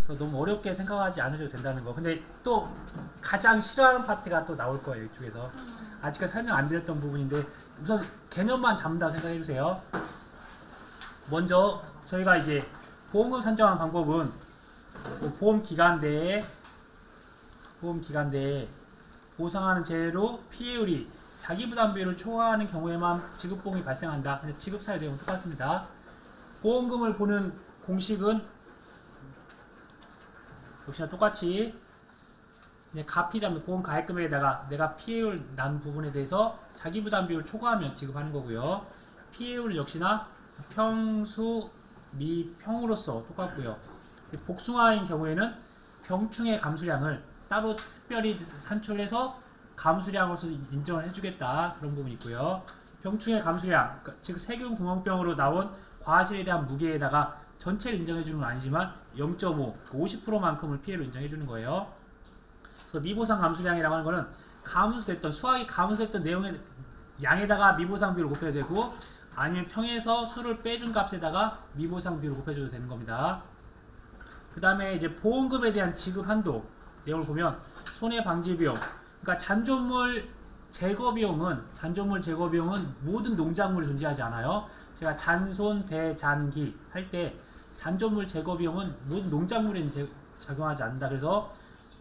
그래서 너무 어렵게 생각하지 않으셔도 된다는 거. 근데 또 가장 싫어하는 파트가 또 나올 거예요, 이쪽에서. 아직까지 설명 안 드렸던 부분인데 우선 개념만 잡는다고 생각해 주세요. 먼저 저희가 이제 보험금 산정하는 방법은 보험 기간 내에 보상하는 재해로 피해율이 자기부담비율을 초과하는 경우에만 지급보험이 발생한다. 근데 지급사유 내용은 똑같습니다. 보험금을 보는 공식은 역시나 똑같이 가피자면 보험 가입금액에다가 내가 피해율 난 부분에 대해서 자기부담비율을 초과하면 지급하는 거고요. 피해율은 역시나 평수 미평으로서 똑같고요. 복숭아인 경우에는 병충해 감수량을 따로 특별히 산출해서 감수량으로서 인정을 해주겠다, 그런 부분이 있고요. 병충해 감수량, 즉 세균 구멍병으로 나온 과실에 대한 무게에다가 전체를 인정해주는 건 아니지만 0.5, 50%만큼을 피해로 인정해주는 거예요. 그래서 미보상 감수량이라고 하는 거는 감수됐던, 수확이 감수됐던 내용의 양에다가 미보상 비율을 곱해야 되고, 아니면 평에서 수를 빼준 값에다가 미보상 비율을 곱해줘도 되는 겁니다. 그 다음에 이제 보험금에 대한 지급 한도 내용을 보면 손해방지비용, 그러니까 잔존물 제거비용은 모든 농작물이 존재하지 않아요. 제가 잔손 대잔기 할 때 잔존물 제거비용은 모든 농작물에 적용하지 않는다. 그래서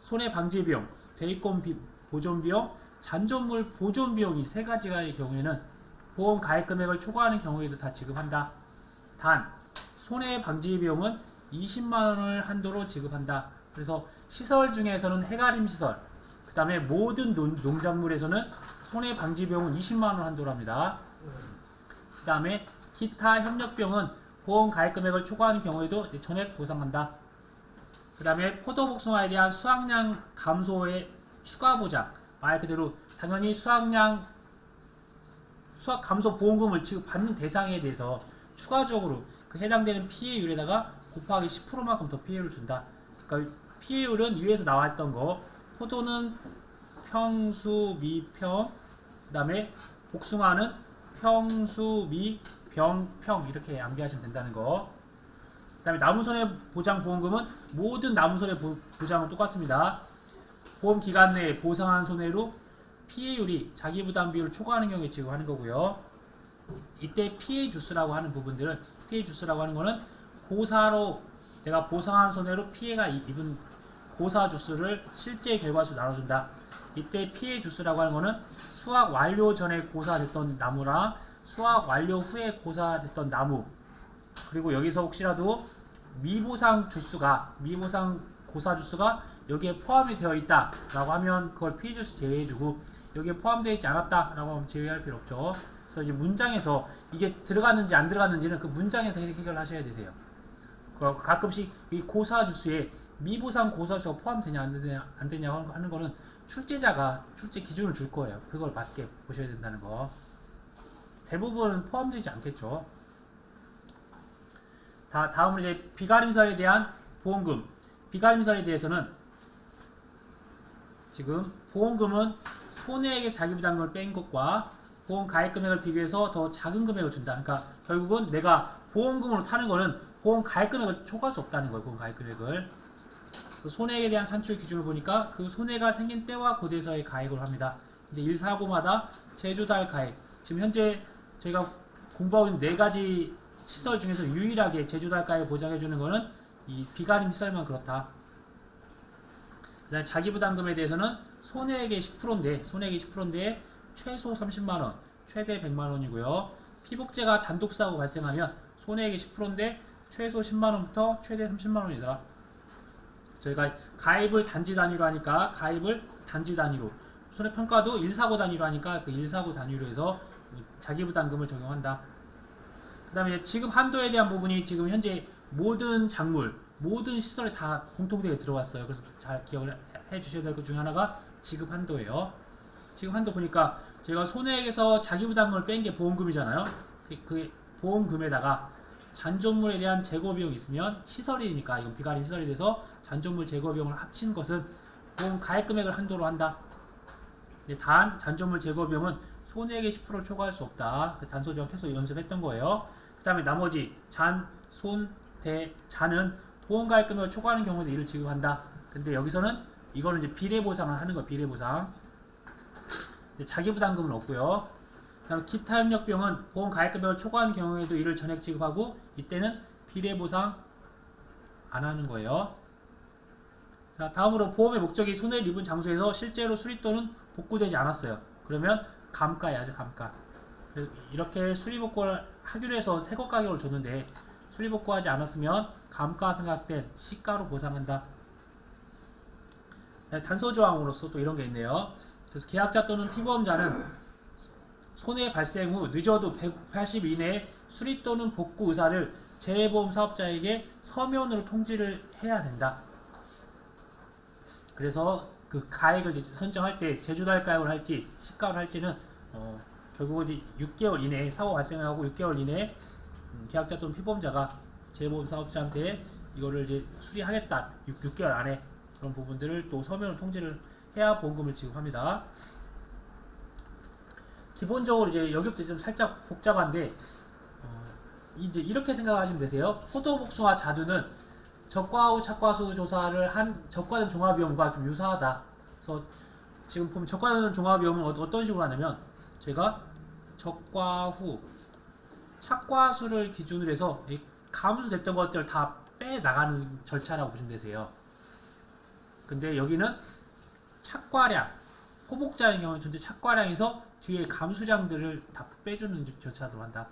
손해방지비용, 대입금 보존비용, 잔존물 보존비용이 세 가지의 경우에는 보험 가입금액을 초과하는 경우에도 다 지급한다. 단 손해방지비용은 20만원을 한도로 지급한다. 그래서 시설 중에서는 해가림 시설, 그 다음에 모든 농작물에서는 손해방지비용은 20만원 한도로 합니다. 그 다음에 기타 협력비용은 보험 가입금액을 초과하는 경우에도 전액 보상한다. 그 다음에 포도복숭아에 대한 수확량 감소의 추가 보장, 말 그대로 당연히 수확 감소 보험금을 지급받는 대상에 대해서 추가적으로 그 해당되는 피해율에다가 곱하기 10%만큼 더 피해를 준다. 그러니까 피해율은 위에서 나왔던 거, 포도는 평수 미평, 그 다음에 복숭아는 평수 미병평, 이렇게 암기하시면 된다는 거. 그 다음에 나무손해보장보험금은 모든 나무손해보장은 똑같습니다. 보험기간 내에 보상한 손해로 피해율이 자기부담비율을 초과하는 경우에 지급하는 거고요. 이때 피해주스라고 하는 부분들은, 피해주스라고 하는 거는 고사로 내가 보상한 손해로 피해가 입은 고사주스를 실제 결과수 나눠준다. 이때 피해주스라고 하는 거는 수확 완료 전에 고사됐던 나무랑 수확 완료 후에 고사됐던 나무, 그리고 여기서 혹시라도 미보상 고사주스가 여기에 포함이 되어 있다 라고 하면 그걸 피해주스 제외해주고, 여기에 포함되어 있지 않았다 라고 하면 제외할 필요 없죠. 그래서 이제 문장에서 이게 들어갔는지 안 들어갔는지는 그 문장에서 해결하셔야 되세요. 가끔씩 이 고사주스에 미보상 고사주스가 포함되냐 안 되냐 하는 거는 출제자가 출제 기준을 줄 거예요. 그걸 맞게 보셔야 된다는 거. 대부분 포함되지 않겠죠. 다음으로 이제 비가림설에 대한 보험금. 비가림설에 대해서는 지금 보험금은 손해액의 자기부담금을 뺀 것과 보험 가입금액을 비교해서 더 작은 금액을 준다. 그러니까 결국은 내가 보험금으로 타는 거는 보험 가입금액을 초과할 수 없다는 거예요. 보험 가입금액을. 손해액에 대한 산출 기준을 보니까 그 손해가 생긴 때와 고대에서의 가입을 합니다. 근데 1사고마다 제조달 가입. 지금 현재 저희가 공부하고 있는 4가지 시설 중에서 유일하게 제조달 가입 보장해주는 거는 이 비가림 시설만 그렇다. 그다음에 자기부담금에 대해서는 손해액의 10%인데 최소 30만원, 최대 100만원이고요. 피복제가 단독사고 발생하면 손해액의 10%인데 최소 10만원부터 최대 30만원이다. 저희가 가입을 단지 단위로 하니까 가입을 단지 단위로, 손해평가도 1사고 단위로 하니까 그 1사고 단위로 해서 자기부담금을 적용한다. 그 다음에 지급 한도에 대한 부분이 지금 현재 모든 작물, 모든 시설에 다 공통되게 들어왔어요. 그래서 잘 기억을 해 주셔야 될 것 중에 하나가 지급 한도예요. 지급 한도 보니까 저희가 손해액에서 자기부담금을 뺀 게 보험금이잖아요. 그 보험금에다가 잔존물에 대한 제거비용이 있으면 시설이니까, 이건 비가림 시설이 돼서 잔존물 제거비용을 합친 것은 보험 가입금액을 한도로 한다. 단 잔존물 제거비용은 손해액의 10%를 초과할 수 없다. 그 단서 정확해서 연습했던 거예요. 그 다음에 나머지 잔, 손, 대, 잔은 보험가입금액을 초과하는 경우에도 이를 지급한다. 근데 여기서는 이거는 이제 비례보상을 하는 거, 비례보상. 자기부담금은 없고요. 그다음 기타 협력비용은 보험가입금액을 초과하는 경우에도 이를 전액 지급하고 이때는 비례보상 안 하는 거예요. 자, 다음으로 보험의 목적이 손해를 입은 장소에서 실제로 수리 또는 복구되지 않았어요. 그러면 감가야죠, 감가. 이렇게 수리복구를 하기로 해서 새것 가격을 줬는데 수리복구하지 않았으면 감가가 생각된 시가로 보상한다. 단서조항으로서 또 이런 게 있네요. 그래서 계약자 또는 피보험자는 손해 발생 후 늦어도 180일 이내에 수리 또는 복구 의사를 재보험 사업자에게 서면으로 통지를 해야 된다. 그래서 그 가액을 선정할 때 제주달 가액을 할지 시가를 할지는 결국은 이제 6개월 이내에 사고 발생하고 6개월 이내에 계약자 또는 피보험자가 재보험 사업자한테 이거를 이제 수리하겠다 6개월 안에 그런 부분들을 또 서면으로 통지를 해야 보험금을 지급합니다. 기본적으로 이제 여기부터 좀 살짝 복잡한데 이제 이렇게 생각하시면 되세요. 포도복숭아 자두는 적과 후 착과수 조사를 한 적과전 종합위험과 좀 유사하다. 그래서 지금 보면 적과전 종합위험은 어떤 식으로 하냐면 제가 적과 후 착과수를 기준으로 해서 감수됐던 것들을 다 빼나가는 절차라고 보시면 되세요. 근데 여기는 착과량, 포복자의 경우는 전체 착과량에서 뒤에 감수량들을 다 빼주는 절차로 한다.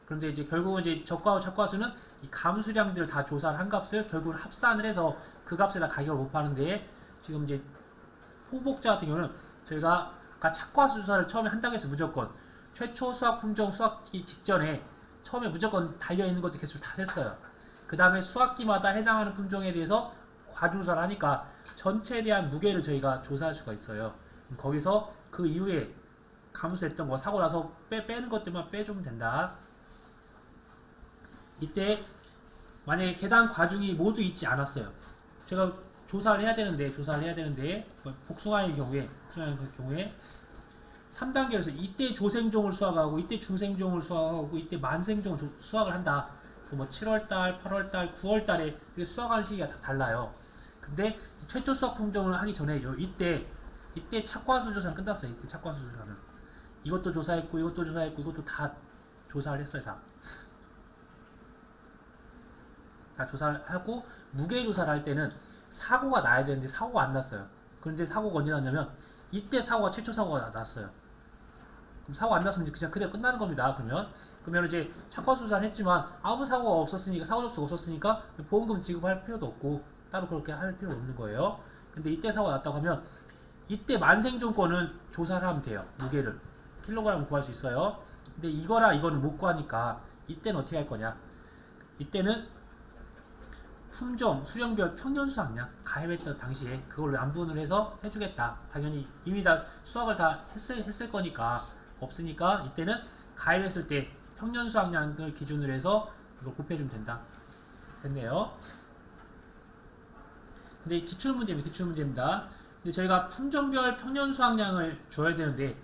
그런데 이제 결국은 이제 적과후 착과수는 이 감수량들을 다 조사를 한 값을 결국은 합산을 해서 그 값에다 가격을 못 파는데 지금 이제 포복자 같은 경우는 저희가 아까 착과수 조사를 처음에 한다고 해서 무조건 최초 수확 품종 수확기 직전에 처음에 무조건 달려있는 것도 개수를 다 셌어요. 그 다음에 수확기마다 해당하는 품종에 대해서 과조사를 하니까 전체에 대한 무게를 저희가 조사할 수가 있어요. 거기서 그 이후에 감수됐던 거 사고 나서 빼는 것들만 빼주면 된다. 이때 만약에 계단 과중이 모두 있지 않았어요. 제가 조사를 해야 되는데 복숭아의 경우에 3단계에서 이때 조생종을 수확하고 이때 중생종을 수확하고 이때 만생종을 수확을 한다. 그래서 뭐 7월달, 8월달, 9월달에 수확하는 시기가 다 달라요. 근데 최초 수확 품종을 하기 전에 이때 착과수 조사는 끝났어요. 이때 착과수 조사는 이것도 조사했고 이것도 조사했고 이것도 다 조사를 했어요. 다 조사를 하고 무게 조사를 할 때는 사고가 나야 되는데 사고가 안 났어요. 그런데 사고가 언제 났냐면 이때 최초 사고가 났어요. 그럼 사고 안 났으면 그냥 그대로 끝나는 겁니다. 그러면 이제 착과수 조사를 했지만 아무 사고가 없었으니까 사고 접수가 없었으니까 보험금 지급할 필요도 없고 따로 그렇게 할 필요 없는 거예요. 근데 이때 사고가 났다고 하면 이때 만생종 거는 조사를 하면 돼요. 무게를 킬로그램 구할 수 있어요. 근데 이거는 못 구하니까 이때는 어떻게 할 거냐? 이때는 품종, 수령별 평년 수확량 가입했던 당시에 그걸로 안분을 해서 해주겠다. 당연히 이미 다 수확을 다 했을 거니까 없으니까 이때는 가입했을 때 평년 수확량을 기준으로 해서 이걸 곱해주면 된다. 됐네요. 근데 기출문제입니다. 근데 저희가 품종별 평년 수확량을 줘야 되는데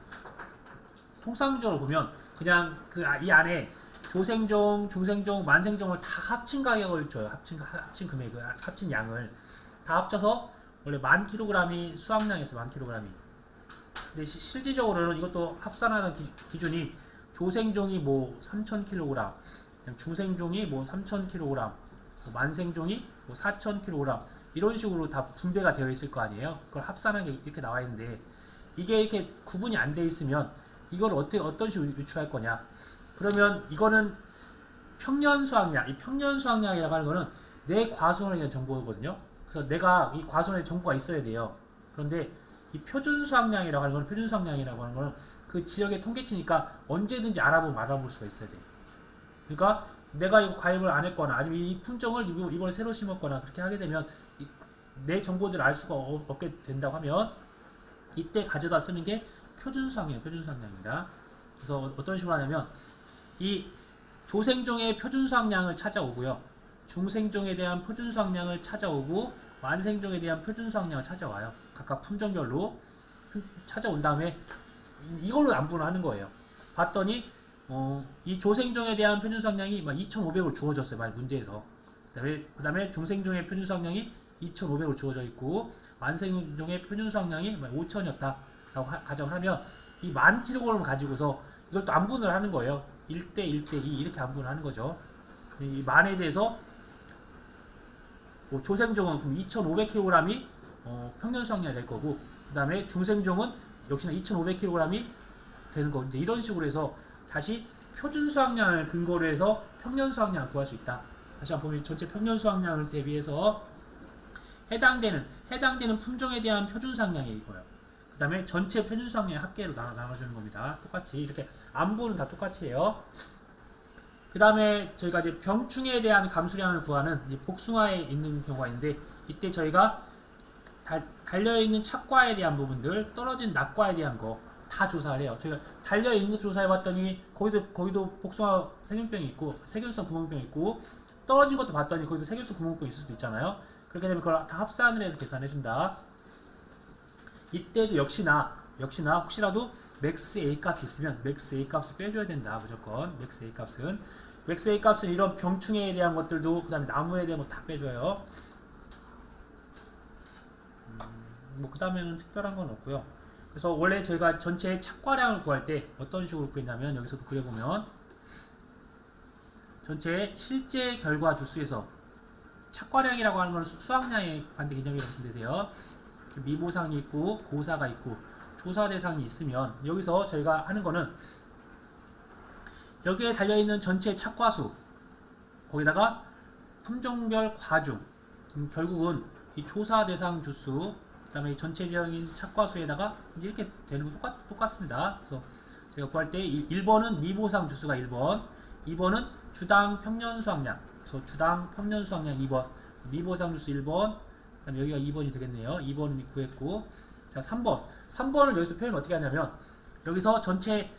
통상적으로 보면 그냥 이 안에 조생종, 중생종, 만생종을 다 합친 가격을 줘요. 합친 금액을, 합친 양을 다 합쳐서 원래 10,000kg이 수확량에서 10,000kg이. 근데 실질적으로는 이것도 합산하는 기준이 조생종이 뭐 3,000kg, 중생종이 뭐 3,000kg, 만생종이 뭐 4,000kg 이런 식으로 다 분배가 되어 있을 거 아니에요. 그걸 합산한 게 이렇게 나와 있는데 이게 이렇게 구분이 안 돼 있으면 이걸 어떤 식으로 유출할 거냐? 그러면 이거는 평년 수확량, 이 평년 수확량이라고 하는 거는 내 과수원에 대한 정보거든요. 그래서 내가 이 과수원에 정보가 있어야 돼요. 그런데 이 표준 수확량이라고 하는 거는 그 지역의 통계치니까 언제든지 알아볼 수가 있어야 돼요. 그러니까 내가 이거 가입을 안 했거나 아니면 이 품종을 이번에 새로 심었거나 그렇게 하게 되면 내 정보들을 알 수가 없게 된다고 하면 이때 가져다 쓰는 게 표준 수확량입니다. 그래서 어떤 식으로 하냐면 이 조생종의 표준 수확량을 찾아오고요. 중생종에 대한 표준 수확량을 찾아오고 만생종에 대한 표준 수확량을 찾아와요. 각각 품종별로 찾아온 다음에 이걸로 안분을 하는 거예요. 봤더니 이 조생종에 대한 표준 수확량이 2,500으로 주어졌어요. 만약 문제에서. 그다음에 중생종의 표준 수확량이 2,500으로 주어져 있고 만생종의 표준 수확량이 5,000이었다라고 가정을 하면 이 10,000kg을 가지고서 이걸 또 안분을 하는 거예요. 1대 1대 2 이렇게 안분을 하는 거죠. 이 만에 대해서 조생종은 그럼 2,500kg이 평년 수확량이 될 거고 그다음에 중생종은 역시나 2,500kg이 되는 거. 이제 이런 식으로 해서 다시 표준 수확량을 근거로 해서 평년 수확량을 구할 수 있다. 다시 한번 보면 전체 평년 수확량을 대비해서 해당되는 품종에 대한 표준 수확량이 이거예요. 그 다음에 전체 표준 수확량의 합계로 나눠주는 겁니다. 똑같이 이렇게 안부는 다 똑같이 해요. 그 다음에 저희가 이제 병충해에 대한 감수량을 구하는 복숭아에 있는 경우가 있는데 이때 저희가 달려있는 착과에 대한 부분들, 떨어진 낙과에 대한 거 다 조사를 해요. 저희가 달려있는 거 조사해봤더니 거기도 복숭아 세균병이 있고 세균성 구멍병이 있고 떨어진 것도 봤더니 거기도 세균성 구멍병이 있을 수도 있잖아요. 그렇게 되면 그걸 다 합산을 해서 계산해준다. 이때도 역시나 혹시라도 맥스 A 값이 있으면 맥스 A 값을 빼줘야 된다. 무조건 맥스 A 값은 이런 병충해에 대한 것들도 그 다음에 나무에 대한 거 다 빼줘요. 그 다음에는 특별한 건 없고요. 그래서 원래 저희가 전체 착과량을 구할 때 어떤 식으로 구했냐면 여기서도 그려보면 전체 실제 결과 주수에서 착과량이라고 하는 건 수확량의 반대 개념이라고 보시면 되세요. 미보상이 있고 고사가 있고 조사 대상이 있으면 여기서 저희가 하는 거는 여기에 달려있는 전체 착과수 거기다가 품종별 과중 결국은 이 조사 대상 주수 그 다음에 전체적인 착과수에다가 이렇게 되는 거 똑같습니다. 그래서 제가 구할 때 1번은 미보상 주수가 1번 2번은 주당 평년 수확량 그래서 주당 평년 수확량 2번 미보상 주수 1번 그 다음에 여기가 2번이 되겠네요. 2번은 구했고 자 3번을 여기서 표현 어떻게 하냐면 여기서 전체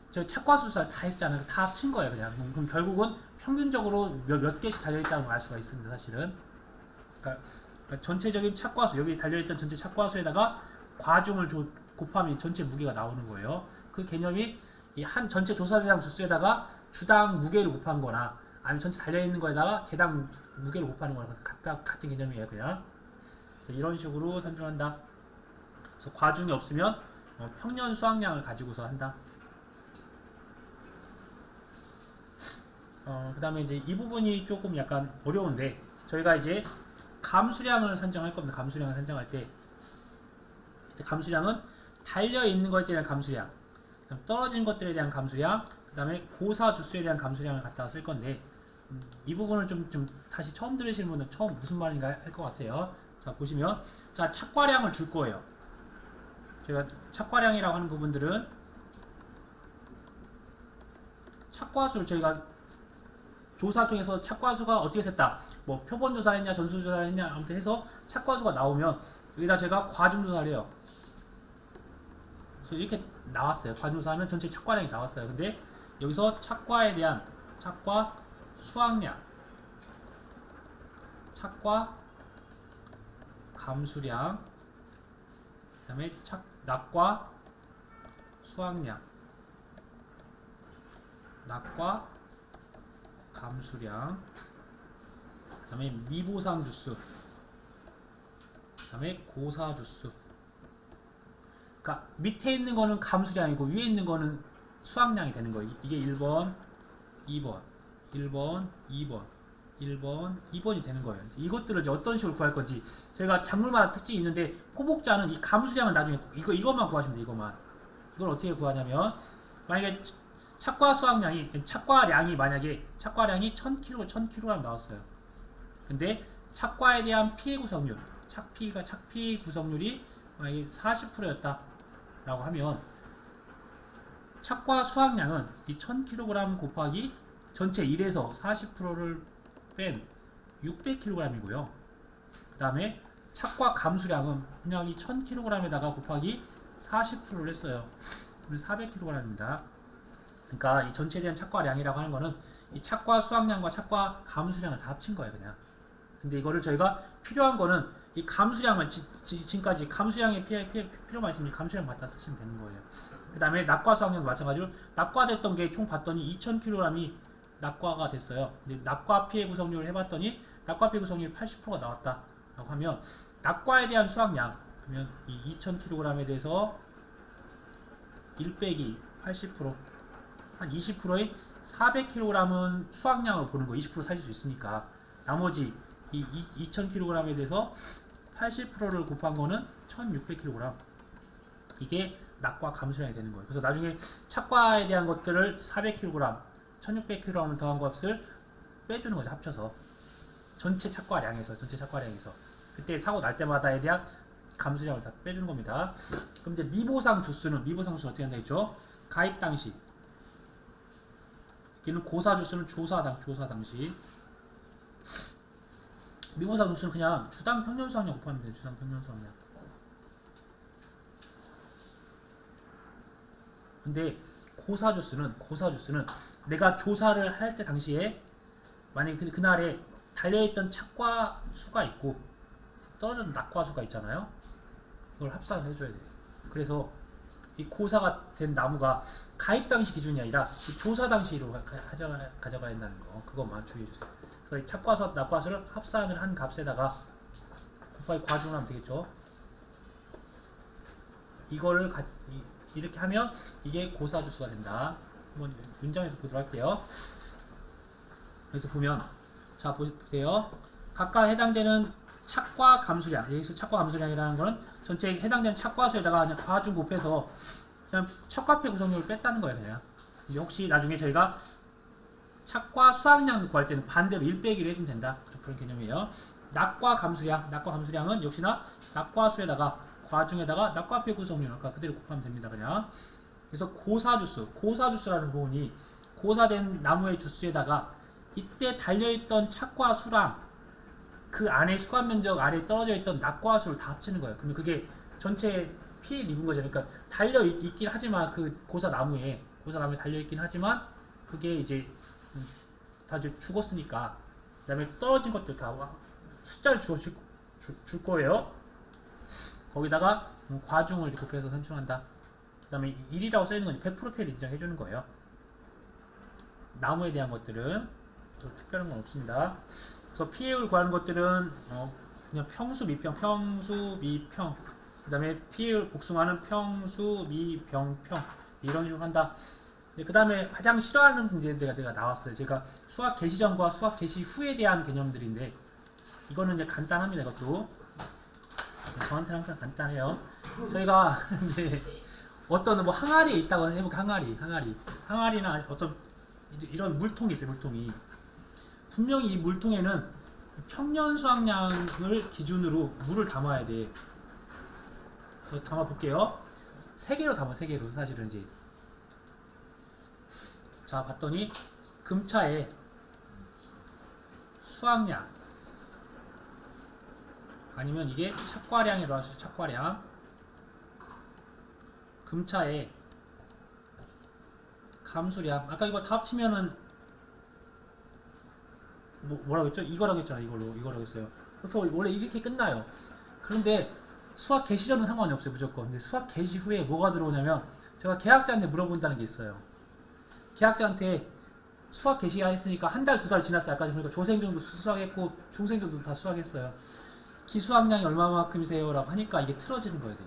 저 착과수를 다 했잖아요. 다 합친 거예요. 그럼 결국은 평균적으로 몇 개씩 달려있다는 걸 알 수가 있습니다. 사실은 그러니까 전체적인 착과수 여기 달려있던 전체 착과수에다가 과중을 곱하면 전체 무게가 나오는 거예요. 그 개념이 이 한 전체 조사 대상 주수에다가 주당 무게를 곱한 거나 아니면 전체 달려있는 거에다가 개당 무게를 곱하는 거나 같은 개념이에요. 그냥 그래서 이런 식으로 산출한다. 그래서 과중이 없으면 평년 수확량을 가지고서 한다. 그 다음에 이제 이 부분이 조금 약간 어려운데 저희가 이제 감수량을 산정할 겁니다. 감수량을 산정할 때 감수량은 달려있는 것에 대한 감수량 떨어진 것들에 대한 감수량 그 다음에 고사 주수에 대한 감수량을 갖다가 쓸 건데 이 부분을 좀 다시 처음 들으시는 분은 처음 무슨 말인가 할 것 같아요. 자 보시면 자 착과량을 줄 거예요. 제가 착과량이라고 하는 부분들은 착과수를 저희가 조사 통해서 착과수가 어떻게 셌다 뭐 표본 조사를 했냐 전수 조사를 했냐 아무튼 해서 착과수가 나오면 여기다 제가 과중 조사를 해요. 그래서 이렇게 나왔어요. 과중 조사하면 전체 착과량이 나왔어요. 근데 여기서 착과에 대한 착과 수확량 착과 감수량 그 다음에 낙과 수확량 낙과 감수량 그 다음에 미보상 주수 그 다음에 고사 주수 그러니까 밑에 있는 거는 감수량이고 위에 있는 거는 수확량이 되는 거예요. 이게 1번 2번 1번 2번 1번 2번이 되는 거예요. 이것들을 이제 어떤 식으로 구할 건지 저희가 작물마다 특징이 있는데 포복자는 이 감수량을 나중에 이것만 구하시면 돼요. 이걸 어떻게 구하냐면 만약에 착과 수확량이 착과량이 만약에 착과량이 1000kg 나왔어요. 근데 착과에 대한 피해 구성률 착피 구성률이 만약에 40%였다 라고 하면 착과 수확량은 이 1000kg 곱하기 전체 1에서 40%를 뺀 600kg이고요. 그 다음에 착과 감수량은 그냥 이 1000kg에다가 곱하기 40%를 했어요. 그럼 400kg입니다. 그러니까 이 전체에 대한 착과량이라고 하는 거는 이 착과 수확량과 착과 감수량을 다 합친 거예요. 그냥 근데 이거를 저희가 필요한 거는 이 감수량만 지금까지 감수량의 필요만 있으면 감수량 갖다 쓰시면 되는 거예요. 그 다음에 낙과 수학량도 마찬가지로 낙과됐던 게 총 봤더니 2000kg이 낙과가 됐어요. 근데 낙과 피해 구성률을 해봤더니 낙과 피해 구성률 80%가 나왔다 라고 하면 낙과에 대한 수학량 그러면 이 2000kg에 대해서 1 빼기 80%한 20%의 400kg은 수학량으로 보는 거 20% 살릴 수 있으니까 나머지 이 2000kg에 대해서 80%를 곱한 거는 1600kg 이게 낙과 감수량이 되는 거예요. 그래서 나중에 착과에 대한 것들을 400kg 1600kg 더한 값을 빼주는 거죠. 합쳐서 전체 착과량에서 그때 사고 날 때마다에 대한 감수량을 다 빼주는 겁니다. 그럼 이제 미보상 주수는 어떻게 한다 했죠? 가입 당시 여기는 고사 주수는 조사 당시 미보상 주수는 그냥 주당 평균 수학량 곱하면 돼요. 주당 평균 수학량. 근데 고사 주수는 내가 조사를 할 때 당시에 만약에 그날에 달려있던 착과 수가 있고 떨어진 낙과 수가 있잖아요. 이걸 합산을 해줘야 돼요. 그래서 이 고사가 된 나무가 가입 당시 기준이 아니라 조사 당시로 가져가야 한다는 거. 그것만 주의해주세요. 그래서 이 착과수, 낙과수를 합산을 한 값에다가 곱하기 과중을 하면 되겠죠. 이거를 이렇게 하면 이게 고사주수가 된다. 한번 문장에서 보도록 할게요. 그래서 보면 자 보세요. 각각 해당되는 착과 감수량 여기서 착과 감수량이라는 거는 전체 해당되는 착과수에다가 그냥 과중 곱해서 그냥 착과표 구성률을 뺐다는 거예요. 그냥 혹시 나중에 저희가 착과 수학량 구할 때는 반대로 1 빼기를 해주면 된다. 그런 개념이에요. 낙과 감수량은 역시나 낙과수에다가 과중에다가 낙과표 구성률 아까 그대로 곱하면 됩니다. 그냥 그래서 고사주수라는 부분이 고사된 나무의 주수에다가 이때 달려있던 착과 수랑 그 안에 수감 면적 아래에 떨어져 있던 낙과 수를 다 합치는 거예요. 그러면 그게 전체 피해를 입은 거죠. 그러니까 달려 있긴 하지만 그 고사 나무에 달려 있긴 하지만 그게 이제 다 이제 죽었으니까 그다음에 떨어진 것들 다 숫자를 줄 거예요. 거기다가 과중을 곱해서 산출한다. 그 다음에 1이라고 써있는 건 100% 피해를 인정해 주는 거예요. 나무에 대한 것들은 특별한 건 없습니다. 그래서 피해율 구하는 것들은 그냥 평수 미평 그 다음에 피해율 복숭아는 평수 미병평 이런 식으로 한다. 그 다음에 가장 싫어하는 데가 나왔어요. 제가 수학 개시 전과 수학 개시 후에 대한 개념들인데 이거는 이제 간단합니다. 이것도 저한테는 항상 간단해요. 저희가 근데 어떤 뭐 항아리에 있다고 해볼게. 항아리나 어떤 이런 물통이 있어요. 물통이 분명히 이 물통에는 평년 수확량을 기준으로 물을 담아야 돼. 그래서 담아 볼게요. 3개로 담아. 3개로 사실은 이제 자 봤더니 금차에 수확량 아니면 이게 착과량이라고 하죠. 착과량 금차에 감수량 아까 이거 다 합치면은 뭐라고 했죠? 이거라고 했잖아요. 이거라고 했어요. 그래서 원래 이렇게 끝나요. 그런데 수학 개시 전은 상관이 없어요. 무조건. 근데 수학 개시 후에 뭐가 들어오냐면 제가 계약자한테 물어본다는 게 있어요. 계약자한테 수학 개시가 했으니까 한 달, 2달 지났어요. 아까 보니까 조생정도 수학했고 중생정도 다 수학했어요. 기수학량이 얼마만큼이세요? 라고 하니까 이게 틀어지는 거예요.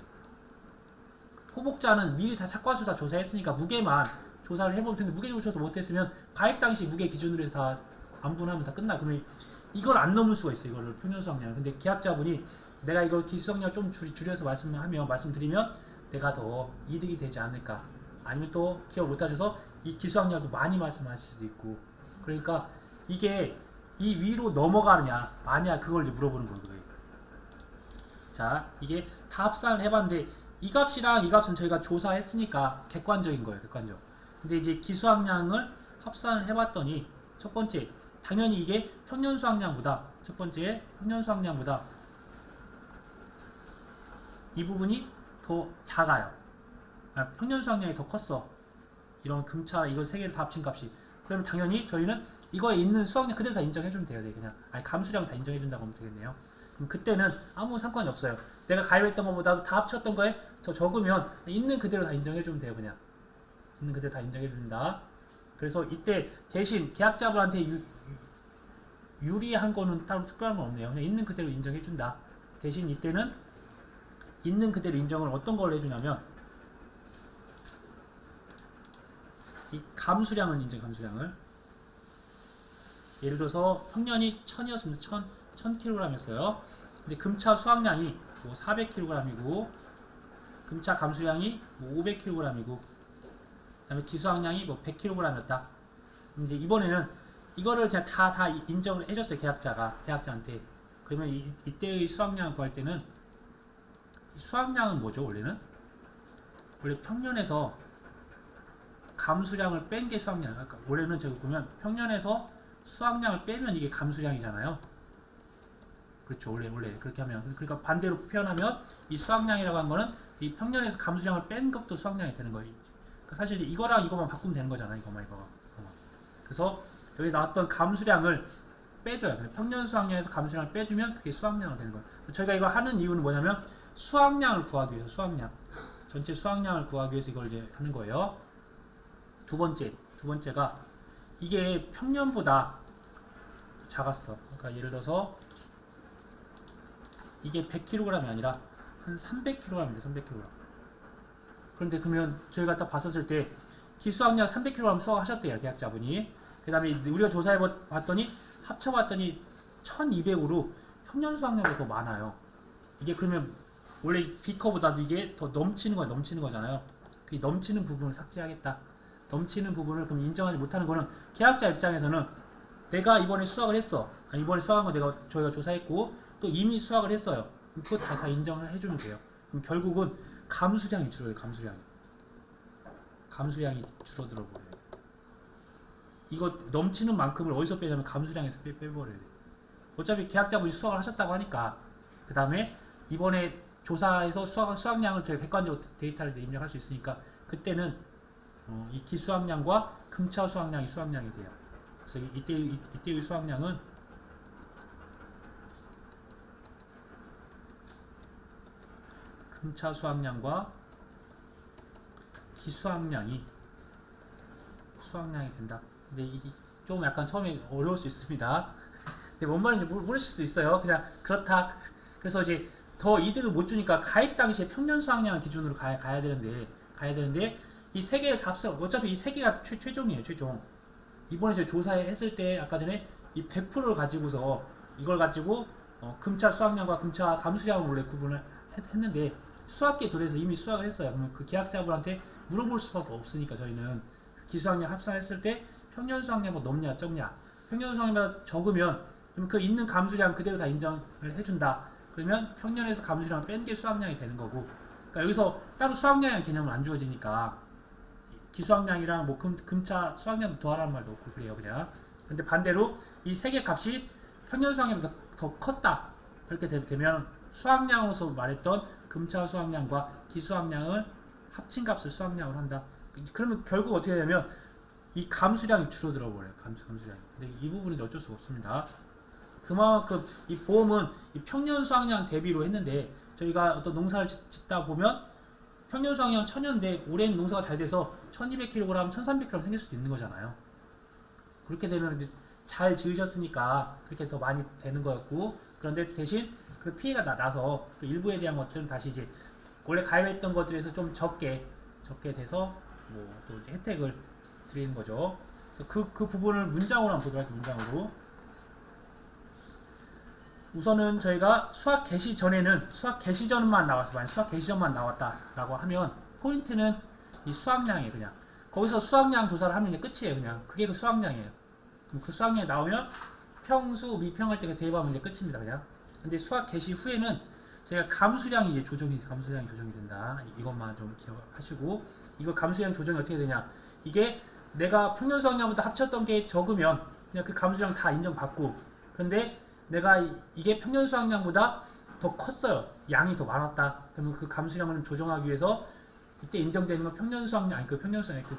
호복자는 미리 다 착과수 다 조사했으니까 무게만 조사를 해볼 텐데 무게 조사 못했으면 가입 당시 무게 기준으로 해서 다 안분하면 다 끝나. 그러면 이걸 안 넘을 수가 있어요. 이거를 평균 수학량. 근데 계약자분이 내가 이거 기수학량 좀 줄여서 말씀드리면 내가 더 이득이 되지 않을까. 아니면 또 기억 못하셔서 이 기수학량도 많이 말씀하실 수도 있고. 그러니까 이게 이 위로 넘어가느냐 마냐 그걸 물어보는 거예요. 자, 이게 다 합산을 해봤는데 이 값이랑 이 값은 저희가 조사했으니까 객관적인 거예요. 객관적. 근데 이제 기수학량을 합산을 해봤더니 첫 번째 당연히 이게 평년 수학량보다 첫 번째 평년 수학량보다 이 부분이 더 작아요. 평년 수학량이 더 컸어. 이런 금차 이거 세 개를 다 합친 값이 그러면 당연히 저희는 이거에 있는 수학량 그대로 다 인정해주면 돼요. 네, 그냥 아니 감수량 다 인정해준다고 하면 되겠네요. 그럼 그때는 아무 상관이 없어요. 내가 가입했던 것보다도 다 합쳤던 거에 더 적으면 있는 그대로 다 인정해주면 돼요. 그냥 있는 그대로 다 인정해준다. 그래서 이때 대신 계약자분한테 유리한 거는 따로 특별한 건 없네요. 그냥 있는 그대로 인정해준다. 대신 이때는 있는 그대로 인정을 어떤 걸로 해주냐면 이 감수량을 인정, 감수량을. 예를 들어서 평년이 1000이었습니다. 1000kg이었어요. 근데 금차 수확량이 뭐 400kg이고 금차 감수량이 뭐 500kg이고 그다음에 기수확량이 뭐 100kg이었다. 이제 이번에는 이거를 그냥 다 인정을 해줬어요. 계약자한테. 그러면 이때의 수확량을 구할 때는 수확량은 뭐죠? 원래 평년에서 감수량을 뺀 게 수확량. 그러니까 원래는 저기 보면 평년에서 수확량을 빼면 이게 감수량이잖아요. 그렇죠. 원래 그렇게 하면. 그러니까 반대로 표현하면 이 수확량이라고 한 거는 이 평년에서 감수량을 뺀 것도 수확량이 되는 거예요. 그러니까 사실 이거랑 이거만 바꾸면 되는 거잖아요. 이거만. 그래서 여기 나왔던 감수량을 빼줘요. 평년 수확량에서 감수량을 빼주면 그게 수확량이 되는 거예요. 저희가 이거 하는 이유는 뭐냐면 수확량을 구하기 위해서 전체 수확량을 구하기 위해서 이걸 이제 하는 거예요. 두 번째가 이게 평년보다 작았어. 그러니까 예를 들어서 이게 100kg이 아니라 한 300kg입니다. 300kg. 그런데 그러면 저희가 딱 봤었을 때 기수학량 300kg 수확하셨대요. 계약자분이. 그 다음에 우리가 조사해 봤더니 합쳐봤더니 1200으로 평년 수확량이 더 많아요. 이게 그러면 원래 B커보다도 이게 더 넘치는 거잖아요. 그 넘치는 부분을 삭제하겠다. 넘치는 부분을 그럼 인정하지 못하는 거는 계약자 입장에서는 내가 이번에 수확을 했어. 이번에 수확한 거 저희가 조사했고 또 이미 수확을 했어요. 그거 다 인정을 해주면 돼요. 그럼 결국은 감수량이 줄어요. 감수량이 줄어들어 버려요. 이거 넘치는 만큼을 어디서 빼냐면 감수량에서 빼버려야 돼요. 어차피 계약자분이 수확을 하셨다고 하니까 그 다음에 이번에 조사에서 수확량을 저희 객관적으로 데이터를 입력할 수 있으니까 그때는 이 기수확량과 금차 수확량이 수확량이 돼요. 그래서 이때의 수확량은 금차 수확량과 기수확량이 수확량이 된다. 근데 이게 좀 약간 처음에 어려울 수 있습니다. 근데 뭔 말인지 모르실 수도 있어요. 그냥 그렇다. 그래서 이제 더 이득을 못 주니까 가입 당시에 평년 수확량을 기준으로 가야 되는데 이 세 개를 다 합쳐 어차피 이 세 개가 최종이에요. 최종. 이번에 저희 조사했을 때 아까 전에 이 100%를 가지고서 이걸 가지고 금차 수확량과 금차 감수량을 원래 구분을 했는데 수학기에 도래해서 이미 수학을 했어요. 그러면 그 계약자분한테 물어볼 수밖에 없으니까 저희는 기수학량 합산했을 때 평년 수학량보다 높냐 적냐. 평년 수학량보다 적으면 그럼 그 있는 감수량 그대로 다 인정을 해준다. 그러면 평년에서 감수량을 뺀 게 수학량이 되는 거고. 그러니까 여기서 따로 수학량이라는 개념은 안 주어지니까 기수학량이랑 뭐 금차 수학량 더하라는 말도 없고 그래요 그냥. 근데 반대로 이 세 개 값이 평년 수학량보다 더 컸다. 그렇게 되면 수학량으로서 말했던 금차 수학량과 기수학량을 합친 값을 수학량으로 한다. 그러면 결국 어떻게 되냐면 이 감수량이 줄어들어 버려요. 감수량이. 근데 이 부분은 어쩔 수가 없습니다. 그만큼 이 보험은 이 평년 수학량 대비로 했는데 저희가 어떤 농사를 짓다 보면 평년 수학량 1000년대 올해는 농사가 잘 돼서 1200kg, 1300kg 생길 수도 있는 거잖아요. 그렇게 되면 이제 잘 지으셨으니까 그렇게 더 많이 되는 거였고 그런데 대신 그 피해가 나서 그 일부에 대한 것들은 다시 이제 원래 가입했던 것들에서 좀 적게 돼서 뭐 또 혜택을 드리는 거죠. 그래서 그 부분을 문장으로 한번 보도록 할게요. 문장으로. 우선은 저희가 수학 개시 전에는 수학 개시 전만 나왔어. 만약 수학 개시 전만 나왔다라고 하면 포인트는 이 수학량이에요. 그냥 거기서 수학량 조사를 하면 이제 끝이에요. 그냥 그게 그 수학량이에요. 그럼 그 수학량이 나오면 평수 미평할 때 대입하면 이제 끝입니다. 그냥. 근데 수학 개시 후에는 제가 감수량이 이제 조정이 된다. 이것만 좀 기억하시고 이거 감수량 조정이 어떻게 되냐? 이게 내가 평년 수학량보다 합쳤던 게 적으면 그냥 그 감수량 다 인정받고 그런데 내가 이게 평년 수학량보다 더 컸어요. 양이 더 많았다. 그러면 그 감수량을 조정하기 위해서 이때 인정되는 건 평년 수학량 아니 그 평년 수학량 그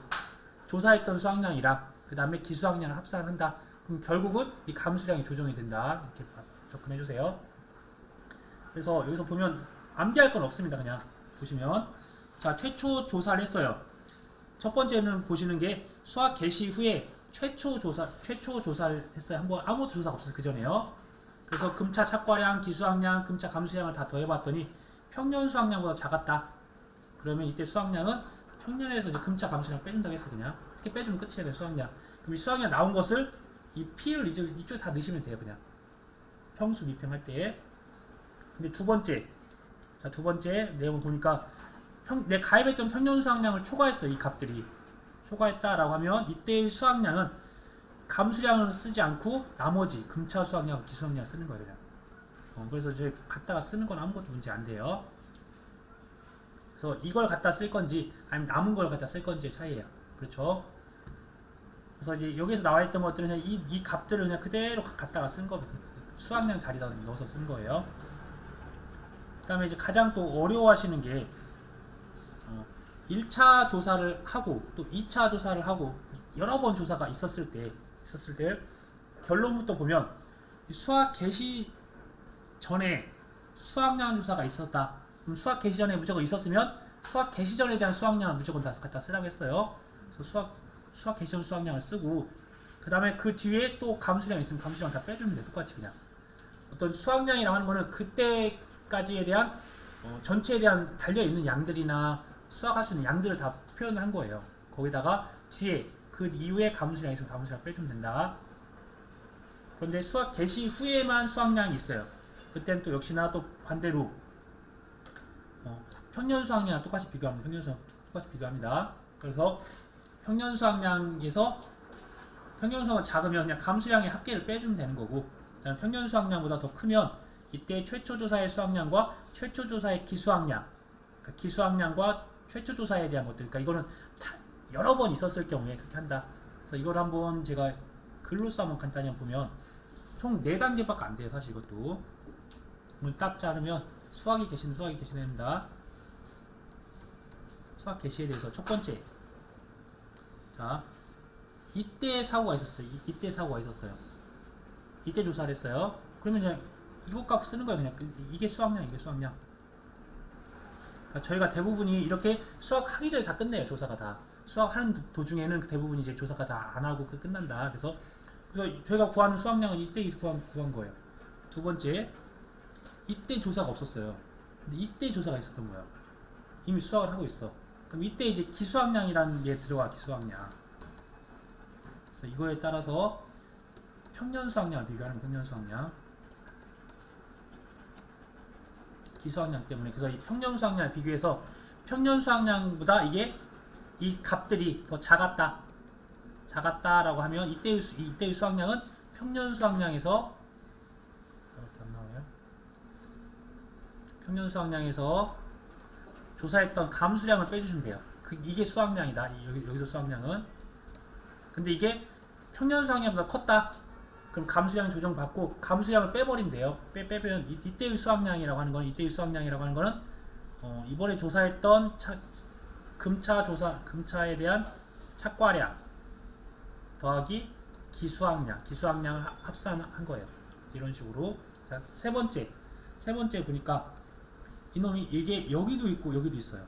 조사했던 수학량이랑 그 다음에 기수학량을 합산을 한다. 그럼 결국은 이 감수량이 조정이 된다. 이렇게 접근해 주세요. 그래서 여기서 보면 암기할 건 없습니다. 그냥 보시면 자, 최초 조사를 했어요. 첫 번째는 보시는 게 수학 개시 후에 최초 조사를 했어요. 한번 아무것도 조사가 없어서 그 전에요. 그래서 금차 착과량, 기수학량, 금차 감수량을 다 더해봤더니 평년 수학량보다 작았다. 그러면 이때 수학량은 평년에서 이제 금차 감수량 빼준다고 했어. 그냥 이렇게 빼주면 끝이에요. 수학량. 그럼 이 수학량 나온 것을 이 P를 이쪽에 다 넣으시면 돼요. 그냥 평수 미평할 때. 근데 두 번째 내용을 보니까 내 가입했던 평년 수학량을 초과했어요. 이 값들이 초과했다라고 하면 이때의 수학량은 감수량을 쓰지 않고 나머지 금차 수학량, 기수학량 쓰는 거예요. 그냥. 그래서 이제 갖다가 쓰는 건 아무것도 문제 안 돼요. 그래서 이걸 갖다 쓸 건지 아니면 남은 걸 갖다 쓸 건지의 차이예요. 그렇죠? 그래서 이제 여기서 나와 있던 것들은 그냥 이 값들을 그냥 그대로 갖다가 쓴 겁니다. 수학량 자리에다 넣어서 쓴 거예요. 그 다음에 이제 가장 또 어려워하시는 게 1차 조사를 하고 또 2차 조사를 하고 여러 번 조사가 있었을 때 결론부터 보면 수학 개시 전에 수학량 조사가 있었다. 그럼 수학 개시 전에 무조건 있었으면 수학 개시 전에 대한 수학량을 무조건 다 갖다 쓰라고 했어요. 그래서 수학 개시 전 수학량을 쓰고 그 다음에 그 뒤에 또 감수량 있으면 감수량 다 빼주면 돼. 똑같이 그냥 어떤 수학량이라고 하는 거는 그때까지에 대한 전체에 대한 달려있는 양들이나 수학할 수 있는 양들을 다 표현한 거예요. 거기다가 뒤에 그 이후에 감수량이 있으면 감수량 빼주면 된다. 그런데 수학 개시 후에만 수학량이 있어요. 그때는 또 역시나 또 반대로 평년 수학량을 똑같이 비교합니다. 평년 수학 똑같이 비교합니다. 그래서 평년 수학량에서 평년 수학은 작으면 그냥 감수량의 합계를 빼주면 되는 거고, 그다음에 평년 수학량보다 더 크면 이때 최초 조사의 수학량과 최초 조사의 기수학량, 그러니까 기수학량과 최초 조사에 대한 것들, 그러니까 이거는 여러 번 있었을 경우에 그렇게 한다. 그래서 이걸 한번 제가 글로써 한번 간단히 보면 총 4단계밖에 안 돼요. 사실 이것도 문 딱 자르면 수학이 계시는 됩니다. 수학 개시에 대해서 첫 번째, 자, 이때 사고가 있었어요. 이때 사고가 있었어요. 이때 조사를 했어요. 그러면 그냥 이것 값 쓰는 거예요. 그냥 이게 수학량, 이게 수학량. 그러니까 저희가 대부분이 이렇게 수학하기 전에 다 끝내요. 조사가 다. 수학하는 도중에는 대부분 이제 조사가 다 안 하고 끝난다. 그래서 저희가 구하는 수학량은 이때 구한 거예요. 두 번째, 이때 조사가 없었어요. 근데 이때 조사가 있었던 거예요. 이미 수학을 하고 있어. 그럼 이때 이제 기수학량이라는 게 들어가. 기수학량. 그래서 이거에 따라서 평년 수학량을 비교하는 평년 수학량, 기수학량 때문에. 그래서 이 평년 수학량을 비교해서 평년 수학량보다 이 값들이 더 작았다라고 하면 이때의 수학량은 평년 수학량에서 이렇게 안 나와요. 평년 수학량에서 조사했던 감수량을 빼주시면 돼요. 이게 수학량이다. 여기서 수학량은. 근데 이게 평년 수학량보다 컸다. 그럼 감수량 조정받고 감수량을 빼버리면 돼요. 빼면 이때의 수학량이라고 하는 거는 이번에 조사했던 금차에 대한 착과량 더하기 기수학량을 합산한 거예요. 이런 식으로. 자, 세 번째 보니까 이놈이 이게 여기도 있고 여기도 있어요.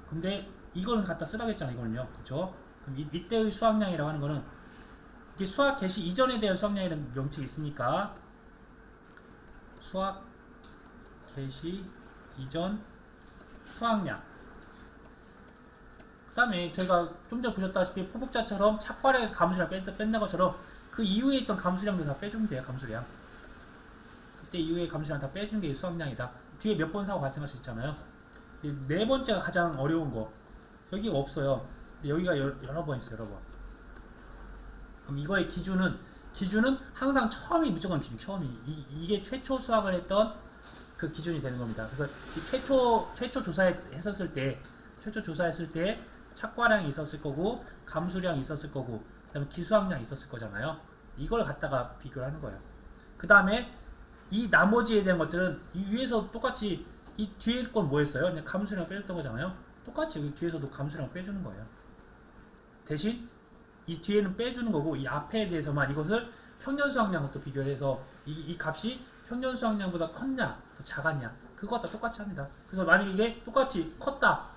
근데 이거는 갖다 쓰라고 했잖아요. 이거는요. 그쵸? 그럼 이때의 수학량이라고 하는 거는 이게 수학 개시 이전에 대한 수학량이라는 명칭이 있으니까 수학 개시 이전 수학량. 그 다음에 저희가 좀 전에 보셨다시피 포복자처럼 착과량에서 감수량 뺀다 것처럼 그 이후에 있던 감수량도 다 빼주면 돼요. 감수량. 그때 이후에 감수량 다 빼준 게 수학량이다. 뒤에 몇 번 사고 발생할 수 있잖아요. 네 번째가 가장 어려운 거. 여기가 없어요. 근데 여기가 여러 번 있어요. 여러 번. 그럼 이거의 기준은 항상 처음이 무조건 기준. 처음이 이게 최초 수학을 했던 그 기준이 되는 겁니다. 그래서 이 최초 조사했을 때 착과량이 있었을 거고 감수량이 있었을 거고 그다음에 기수학량이 있었을 거잖아요. 이걸 갖다가 비교를 하는 거예요. 그 다음에 이 나머지에 대한 것들은 이 위에서 똑같이 이 뒤에 건 뭐였어요? 그냥 감수량 빼줬던 거잖아요. 똑같이 여기 뒤에서도 감수량 빼주는 거예요. 대신 이 뒤에는 빼주는 거고 이 앞에 대해서만 이것을 평년 수확량과 또 비교를 해서 이 값이 평년 수확량보다 컸냐 더 작았냐 그거와 똑같이 합니다. 그래서 만약에 이게 똑같이 컸다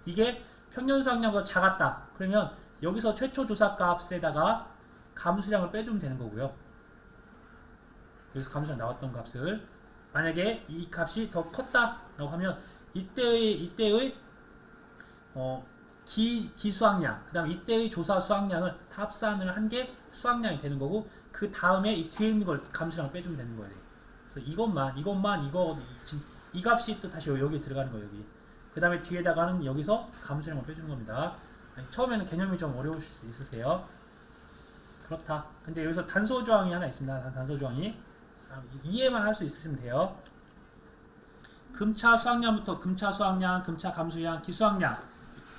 이게 평년 수확량보다 작았다 그러면 여기서 최초 조사 값에다가 감수량을 빼주면 되는 거고요. 여기서 감수량 나왔던 값을 만약에 이 값이 더 컸다라고 하면 이때의 기수확량, 그 다음에 이때의 조사 수확량을 다 합산을 한 게 수확량이 되는 거고 그 다음에 이 뒤에 있는 걸 감수량을 빼주면 되는 거예요. 그래서 이거 지금 이 값이 또 다시 여기에 들어가는 거예요. 여기. 그 다음에 뒤에다가는 여기서 감수량을 빼주는 겁니다. 처음에는 개념이 좀 어려우실 수 있으세요. 그렇다. 근데 여기서 단서 조항이 하나 있습니다. 단서 조항이 이해만 할 수 있으시면 돼요. 금차 수확량부터 금차 수확량, 금차 감수량, 기수확량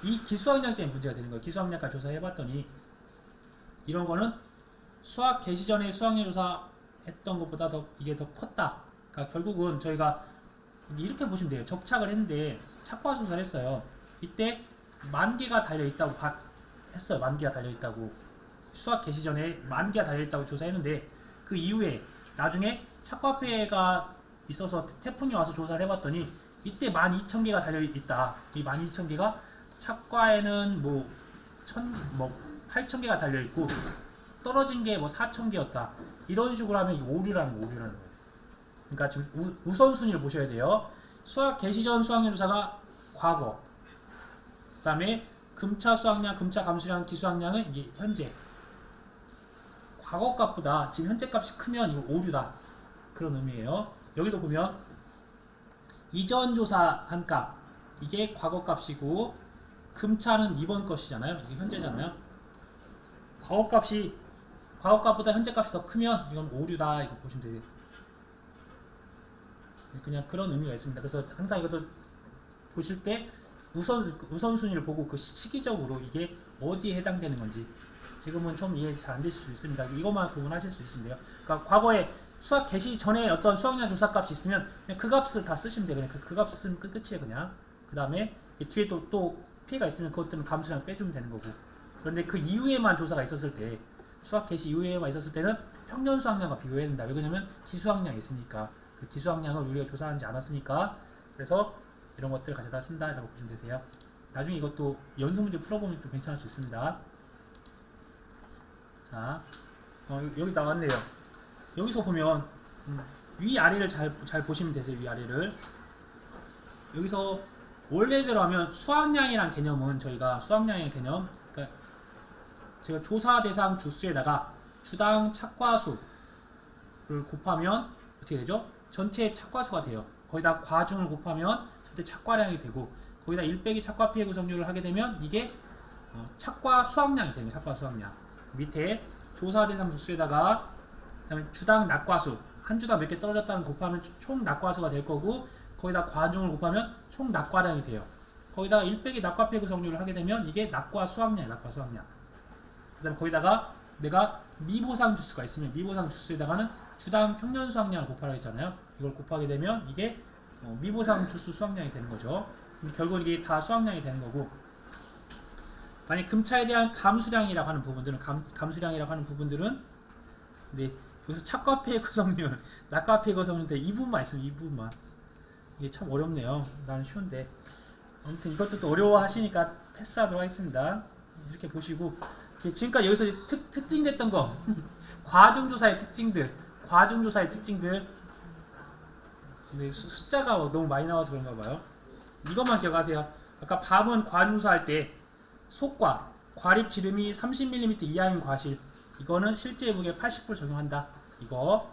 이 기수확량 때문에 문제가 되는 거예요. 기수확량까지 조사해봤더니 이런 거는 수학 개시 전에 수확량 조사했던 것보다 이게 더 컸다. 그러니까 결국은 저희가 이렇게 보시면 돼요. 적착을 했는데 착화 수사를 했어요. 이때 10,000개가 달려있다고 했어요. 10,000개가 달려있다고 수학 개시 전에 10,000개가 달려있다고 조사했는데 그 이후에 나중에 착화폐가 있어서 태풍이 와서 조사를 해봤더니 이때 12,000개가 달려있다. 이 12,000개가 착과에는 뭐 8,000개가 달려있고 떨어진 게 뭐 4,000개였다. 이런 식으로 하면 이게 오류라는 거예요. 그러니까 지금 우선순위를 보셔야 돼요. 수학 개시 전 수확량 조사가 과거. 그 다음에 금차 수확량, 금차 감수량, 기수확량은 이게 현재. 과거 값보다 지금 현재 값이 크면 이거 오류다. 그런 의미예요. 여기도 보면 이전 조사한 값 이게 과거 값이고 금차는 이번 것이잖아요. 이게 현재잖아요. 과거 값보다 현재 값이 더 크면 이건 오류다. 이거 보시면 되세요. 그냥 그런 의미가 있습니다. 그래서 항상 이것도 보실 때 우선순위를 보고 그 시기적으로 이게 어디에 해당되는 건지 지금은 좀 이해 잘 안 되실 수 있습니다. 이것만 구분하실 수 있으면 돼요. 그러니까 과거에 수학 개시 전에 어떤 수확량 조사 값이 있으면 그냥 그 값을 다 쓰시면 돼요. 그냥 그 값을 쓰면 끝이에요. 그냥 그 다음에 뒤에 또 피해가 있으면 그것들은 감수량 빼주면 되는 거고. 그런데 그 이후에만 조사가 있었을 때 수학 개시 이후에만 있었을 때는 평년 수확량과 비교해야 된다. 왜냐면 기수확량이 있으니까 그 기수확량을 우리가 조사하지 않았으니까 그래서 이런 것들을 가져다 쓴다라고 보시면 되세요. 나중에 이것도 연수 문제 풀어보면 좀 괜찮을 수 있습니다. 자, 여기 나왔네요. 여기서 보면 위아래를 잘 보시면 되세요. 위아래를. 여기서 원래대로 하면 수확량이란 개념은 저희가 수확량의 개념 그러니까 제가 조사 대상 주수에다가 주당 착과수를 곱하면 어떻게 되죠? 전체 착과수가 돼요. 거기다 과중을 곱하면 전체 착과량이 되고 거기다 1 빼기 착과 피해 구성률을 하게 되면 이게 착과 수확량이 되는 거예요. 착과 수확량. 밑에 조사 대상 주수에다가 그다음에 주당 낙과수 한 주당 몇 개 떨어졌다는 곱하면 총 낙과수가 될 거고 거기다 과중을 곱하면 총 낙과량이 돼요. 거기다가 1 빼기 낙과 피해 구성률을 하게 되면 이게 낙과 수확량이에요. 낙과 수확량. 그다음에 거기다가 내가 미보상 주수가 있으면 미보상 주수에다가는 주당 평년 수확량을 곱하라 했잖아요. 이걸 곱하게 되면 이게 미보상 주수 수확량이 되는 거죠. 결국은 이게 다 수확량이 되는 거고 만약 금차에 대한 감수량이라고 하는 부분들은 감수량이라고 하는 부분들은 네, 여기서 착과폐 구성률, 낙과폐 구성률인데 이 부분만 있으면 이 부분만 이게 참 어렵네요. 나는 쉬운데 아무튼 이것도 또 어려워하시니까 패스하도록 하겠습니다. 이렇게 보시고 지금까지 여기서 특징됐던 거 과중조사의 특징들 근데 숫자가 너무 많이 나와서 그런가 봐요. 이것만 기억하세요. 아까 밤은 과중조사할 때 속과 과립 지름이 30mm 이하인 과실 이거는 실제 무게 80% 적용한다. 이거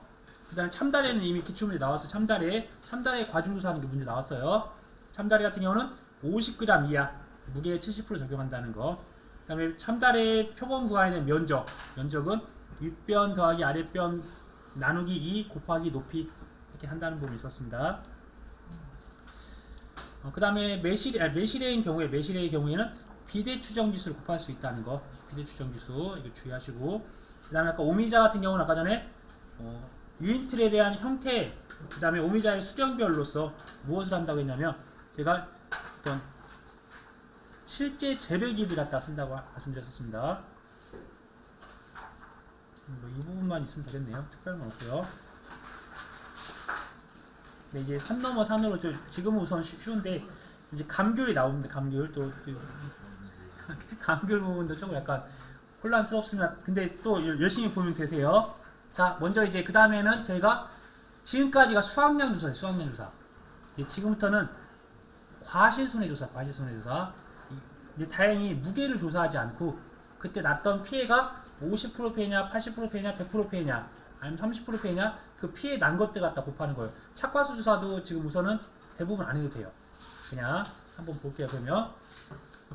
그 다음에 참다리에는 이미 기출문제 나왔어요. 참다리에 과중조사하는 게 문제 나왔어요. 참다리 같은 경우는 50g 이하 무게에 70% 적용한다는 거. 그 다음에 참다리의 표본 구간에 대한 면적은 윗변 더하기 아랫변 나누기 2 곱하기 높이 이렇게 한다는 부분이 있었습니다. 그 다음에 매실의 경우에는 비대 추정지수를 곱할 수 있다는 거. 비대 추정지수 이거 주의하시고 그 다음에 아까 오미자 같은 경우는 아까 전에 유인틀에 대한 형태 그 다음에 오미자의 수령별로서 무엇을 한다고 했냐면 제가 어떤 실제 재배기를 갖다 쓴다고 말씀드렸었습니다. 이 부분만 있으면 되겠네요. 특별한 건 없고요. 네, 이제 산 넘어 산으로 지금은 우선 쉬운데 이제 감귤이 나오는데 감귤 또 감귤 부분도 조금 약간 혼란스럽습니다. 근데 또 열심히 보면 되세요. 자, 먼저 이제 그 다음에는 저희가 지금까지가 수확량 조사예요. 수확량 조사. 이제 지금부터는 과실손해 조사. 이제 다행히 무게를 조사하지 않고 그때 났던 피해가 50% 피해냐, 80% 피해냐, 100% 피해냐, 아니면 30% 피해냐, 그 피해 난 것들 갖다 곱하는 거예요. 착과수 조사도 지금 우선은 대부분 안 해도 돼요. 그냥 한번 볼게요. 그러면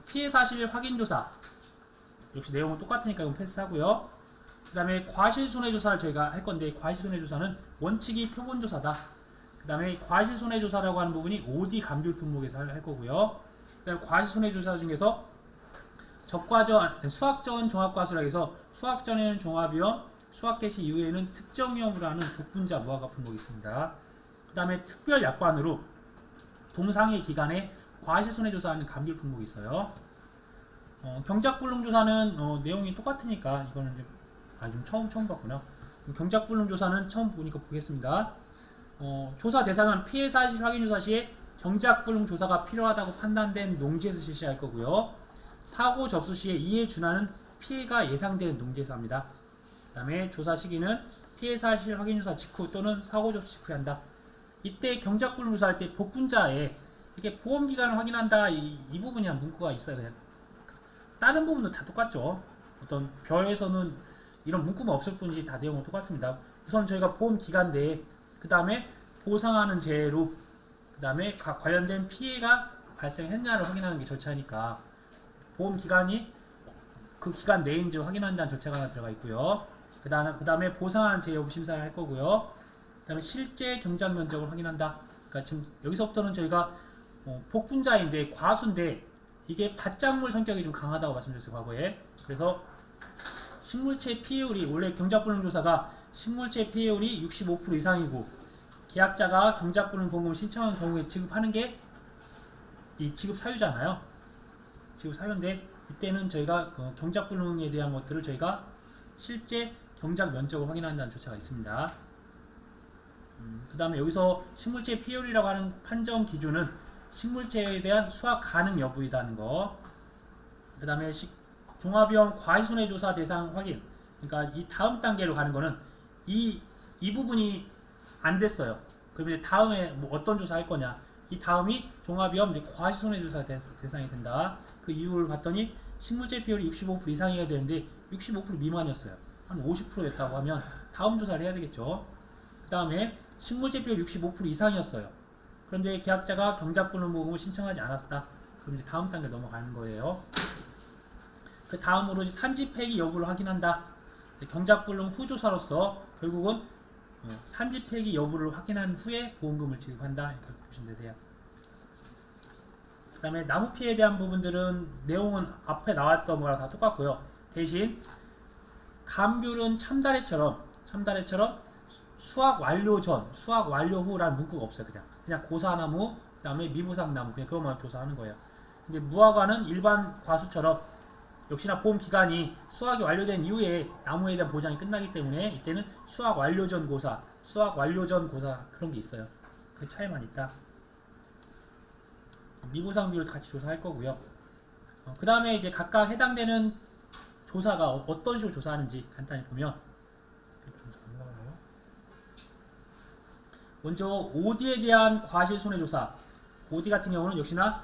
피해 사실 확인 조사 역시 내용은 똑같으니까 이건 패스하고요. 그 다음에 과실손해조사를 저희가 할 건데, 과실손해조사는 원칙이 표본조사다. 그 다음에 과실손해조사라고 하는 부분이 OD 감귤 품목에서 할 거고요. 그 다음에 과실손해조사 중에서 수학전 종합과수라 해서 수학전에는 종합위험, 수학 개시 이후에는 특정 위험으로 하는 복분자 무화과 품목이 있습니다. 그 다음에 특별 약관으로 동상해 기간에 과실손해조사하는 감귤 품목이 있어요. 경작불능조사는 내용이 똑같으니까 이거는 좀 처음 봤구나. 경작불능조사는 처음 보니까 보겠습니다. 조사 대상은 피해 사실 확인 조사 시에 경작불능조사가 필요하다고 판단된 농지에서 실시할 거고요. 사고 접수 시에 이에 준하는 피해가 예상되는 농지에서 합니다. 그 다음에 조사 시기는 피해 사실 확인 조사 직후 또는 사고 접수 직후에 한다. 이때 경작불능조사할 때 복분자에 이렇게 보험기간을 확인한다, 이 부분이 한 문구가 있어요. 그냥 다른 부분도 다 똑같죠. 어떤 별에서는 이런 문구만 없을 뿐이지 다 내용은 똑같습니다. 우선 저희가 보험기간 내에, 그 다음에 보상하는 제로, 그 다음에 관련된 피해가 발생했냐를 확인하는 게 절차니까 보험기간이 그 기간 내인지 확인한다는 절차가 하나 들어가 있고요. 그 다음에 보상하는 제 여부 심사를 할 거고요. 그 다음에 실제 경작 면적을 확인한다. 그러니까 지금 여기서부터는 저희가 복분자인데 과수인데 이게 밭작물 성격이 좀 강하다고 말씀드렸어요, 과거에. 그래서 식물체 피해율이, 원래 경작불능조사가 식물체 피해율이 65% 이상이고 계약자가 경작불능보험금을 신청한 경우에 지급하는 게 이 지급 사유잖아요. 지급 사유인데 이때는 저희가 경작불능에 대한 것들을 저희가 실제 경작 면적을 확인한다는 조차가 있습니다. 그 다음에 여기서 식물체 피해율이라고 하는 판정 기준은 식물체에 대한 수확 가능 여부이다는 거. 그 다음에 종합위험 과실손해조사 대상 확인. 그러니까 이 다음 단계로 가는 거는 이 부분이 안 됐어요. 그럼 이제 다음에 뭐 어떤 조사 할 거냐. 이 다음이 종합위험 과실손해조사 대상이 된다. 그 이유를 봤더니 식물체 피해율이 65% 이상이어야 되는데 65% 미만이었어요. 한 50%였다고 하면 다음 조사를 해야 되겠죠. 그 다음에 식물체 피해율 65% 이상이었어요. 그런데 계약자가 경작불능보험을 신청하지 않았다. 그럼 이제 다음 단계 넘어가는 거예요. 그 다음으로 산지 폐기 여부를 확인한다. 경작불능 후조사로서 결국은 산지 폐기 여부를 확인한 후에 보험금을 지급한다. 이렇게 보시면 되세요. 그 다음에 나무 피해에 대한 부분들은 내용은 앞에 나왔던 거랑 다 똑같고요. 대신 감귤은 참다래처럼 수확 완료 전, 수확 완료 후라는 문구가 없어요. 그냥 고사나무, 그 다음에 미무상나무, 그냥 그것만 조사하는 거예요. 근데 무화과는 일반 과수처럼 역시나 보험 기간이 수확이 완료된 이후에 나무에 대한 보장이 끝나기 때문에 이때는 수확 완료 전 고사, 수확 완료 전 고사 그런 게 있어요. 그 차이만 있다. 미무상 비율도 같이 조사할 거고요. 그 다음에 이제 각각 해당되는 조사가 어떤 식으로 조사하는지 간단히 보면, 먼저 OD에 대한 과실손해조사. OD 같은 경우는 역시나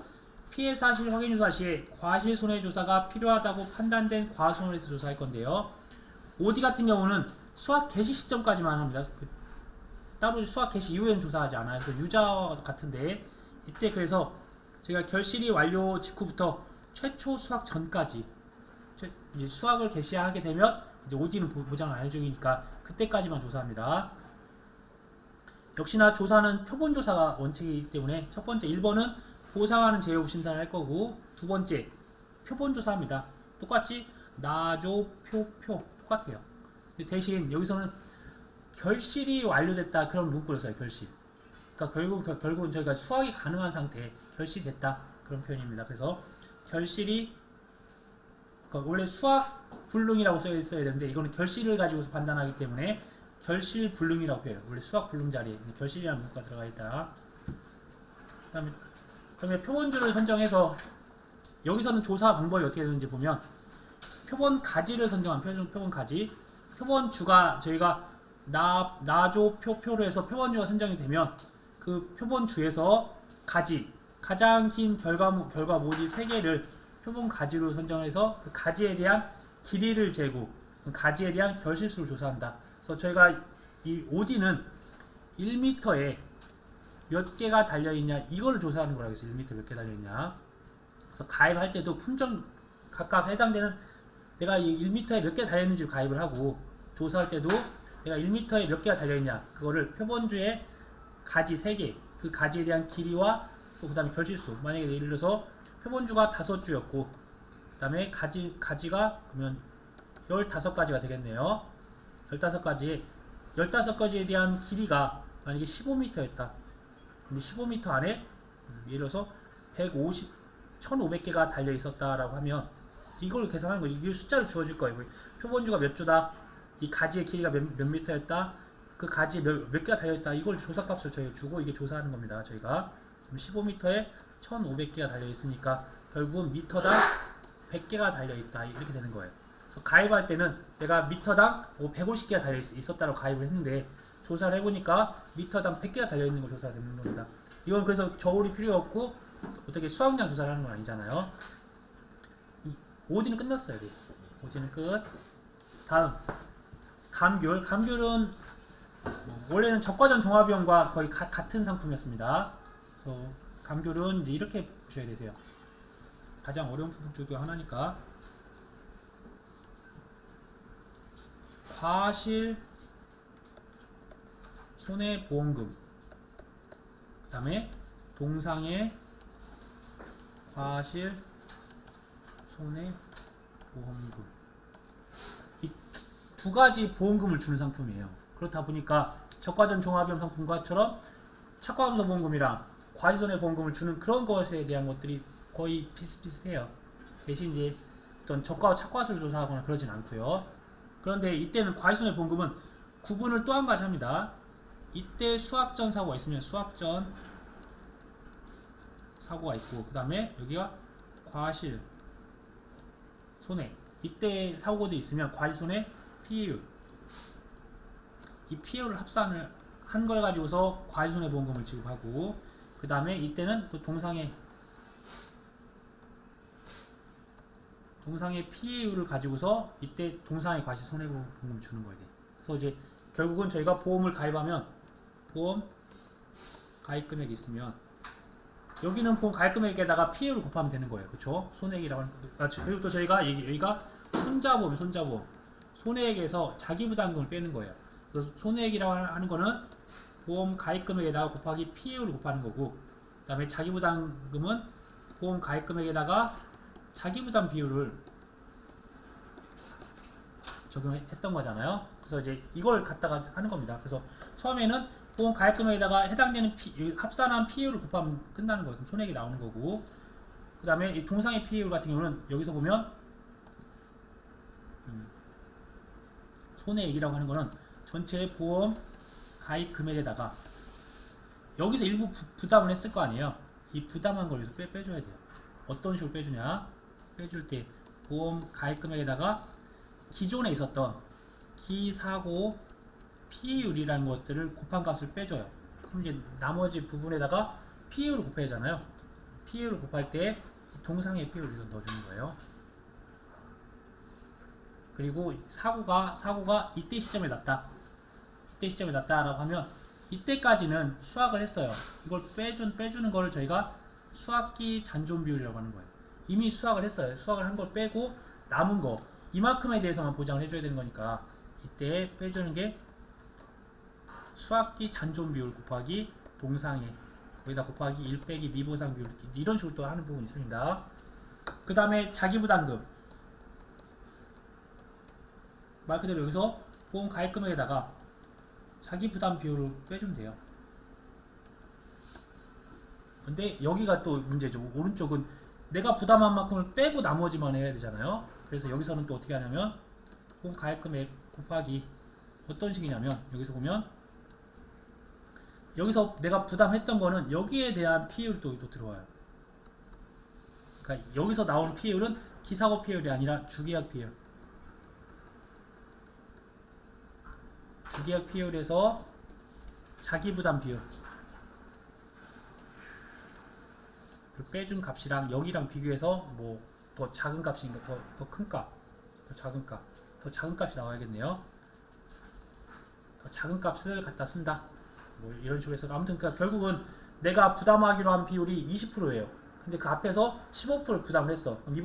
피해 사실 확인 조사 시에 과실손해조사가 필요하다고 판단된 과수원에서 조사할 건데요. OD 같은 경우는 수확 개시 시점까지만 합니다. 따로 수확 개시 이후에는 조사하지 않아요. 그래서 유자 같은데 이때 그래서 제가 결실이 완료 직후부터 최초 수확 전까지 이제 수확을 개시하게 되면 이제 OD는 보장을 안 해주니까 그때까지만 조사합니다. 역시나 조사는 표본조사가 원칙이기 때문에 첫 번째 1번은 보상하는 제휴 심사를 할 거고, 두 번째 표본조사합니다. 똑같이 나조 표 똑같아요. 대신 여기서는 결실이 완료됐다 그런 문구를 써요. 결실. 그러니까 결국은 저희가 수확이 가능한 상태, 결실됐다 그런 표현입니다. 그래서 결실이 원래 수학 불능이라고 써 있어야 되는데 이거는 결실을 가지고서 판단하기 때문에 결실 불능이라고 해요. 원래 수학 불능 자리에 결실이라는 문구가 들어가 있다. 그다음에 표본주를 선정해서 여기서는 조사 방법이 어떻게 되는지 보면 표본 가지를 선정한 표본 가지, 표본주가 저희가 나조 표로 해서 표본주가 선정이 되면 그 표본주에서 가지, 가장 긴 결과 모지 3개를 표본 가지로 선정해서 그 가지에 대한 길이를 재고 그 가지에 대한 결실수를 조사한다. 그래서 저희가 이 OD는 1m에 몇 개가 달려있냐 이거를 조사하는 거라고 해서 1m 몇 개 달려있냐. 그래서 가입할 때도 품종 각각 해당되는 내가 이 1m에 몇 개 달려있는지 가입을 하고 조사할 때도 내가 1m에 몇 개가 달려있냐 그거를 표본주의 가지 3개 그 가지에 대한 길이와 또 그 다음에 결실수 만약에 예를 들어서 표본주가 5주였고 그 다음에 가지가 그러면 15가지가 되겠네요. 15가지에 대한 길이가 만약에 15m였다. 근데 15m 안에 예를 들어서 1500개가 달려 있었다라고 하면 이걸 계산하는 거지. 이 숫자를 주어줄 거예요. 표본주가 몇 주다, 이 가지의 길이가 몇 미터였다, 그 가지에 몇 개가 달려있다. 이걸 조사값을 저희가 주고 이게 조사하는 겁니다. 저희가 15m에 1500개가 달려있으니까 결국은 미터당 100개가 달려있다. 이렇게 되는 거예요. 그래서 가입할 때는 내가 미터당 150개가 달려있었다고 가입을 했는데 조사를 해보니까 미터당 100개가 달려있는 걸 조사가 되는 겁니다. 이건 그래서 저울이 필요 없고 어떻게 수확량 조사를 하는 건 아니잖아요. OD는 끝났어요. OD는 끝. 다음 감귤. 감귤은 원래는 적과전 종합형과 거의 같은 상품이었습니다. 그래서 감귤은 이제 이렇게 보셔야 되세요. 가장 어려운 품목 중에 하나니까 과실 손해보험금 그 다음에 동상의 과실 손해보험금 이 두 가지 보험금을 주는 상품이에요. 그렇다 보니까 적과전 종합형 상품과처럼 착과금속보험금이랑 과실손해보험금을 주는 그런 것에 대한 것들이 거의 비슷비슷해요. 대신 이제 어떤 적과와 착과수를 조사하거나 그러진 않고요. 그런데 이때는 과실손해보험금은 구분을 또 한 가지 합니다. 이때 수학전 사고가 있으면 수학전 사고가 있고 그 다음에 여기가 과실 손해 이때 사고도 있으면 과실손해 피해율 이 피해율을 합산을 한 걸 가지고서 과실손해보험금을 지급하고 그 다음에 이때는 그 동상의 피해율을 가지고서 이때 동상의 과실손해보험금을 주는 거예요. 그래서 이제 결국은 저희가 보험을 가입하면 보험 가입금액이 있으면 여기는 보험 가입금액에다가 피해율을 곱하면 되는 거예요. 그렇죠? 손해액이라고 하는 거. 그리고 또 저희가 여기가 손자보험, 손해액에서 자기부담금을 빼는 거예요. 그래서 손해액이라고 하는 거는 보험 가입금액에다가 곱하기 피해율을 곱하는 거고, 그 다음에 자기부담금은 보험 가입금액에다가 자기부담 비율을 적용했던 거잖아요. 그래서 이제 이걸 갖다가 하는 겁니다. 그래서 처음에는 보험 가입금액에다가 해당되는 합산한 피해율을 곱하면 끝나는 거예요. 그럼 손해액이 나오는 거고, 그 다음에 이 동상의 피해율 같은 경우는 여기서 보면 손해액이라고 하는 거는 전체 보험 가입 금액에다가 여기서 일부 부담을 했을 거 아니에요. 이 부담한 걸 여기서 빼줘야 돼요. 어떤 식으로 빼주냐? 빼줄 때 보험 가입 금액에다가 기존에 있었던 기사고 피해율이라는 것들을 곱한 값을 빼줘요. 그럼 이제 나머지 부분에다가 피해율을 곱해야 하잖아요. 피해율을 곱할 때 동상의 피해율을 넣어주는 거예요. 그리고 사고가 이때 시점에 났다라고 하면 이때까지는 수확을 했어요. 이걸 빼주는 거를 저희가 수확기 잔존 비율이라고 하는 거예요. 이미 수확을 했어요. 수확을 한 걸 빼고 남은 거 이만큼에 대해서만 보장을 해줘야 되는 거니까 이때 빼주는 게 수확기 잔존 비율 곱하기 동상의 거기다 곱하기 1 빼기 미보상 비율 이런 식으로 또 하는 부분이 있습니다. 그 다음에 자기부담금 말 그대로 여기서 보험 가입금액에다가 자기부담 비율을 빼주면 돼요. 근데 여기가 또 문제죠. 오른쪽은 내가 부담한 만큼을 빼고 나머지만 해야 되잖아요. 그래서 여기서는 또 어떻게 하냐면 보험 가액금액 곱하기 어떤 식이냐면 여기서 보면 여기서 내가 부담했던 거는 여기에 대한 피해율이 또 들어와요. 그러니까 여기서 나오는 피해율은 기사고 피해율이 아니라 주계약 피해율. 주계약 피해율에서 자기부담 비율 빼준 값이랑 여기랑 비교해서 뭐 더 작은 값인가 더 큰 값, 더 작은 값이 나와야겠네요. 더 작은 값을 갖다 쓴다. 뭐 이런 식으로 해서 아무튼 결국은 내가 부담하기로 한 비율이 20%예요. 근데 그 앞에서 15%를 부담을 했어. 그럼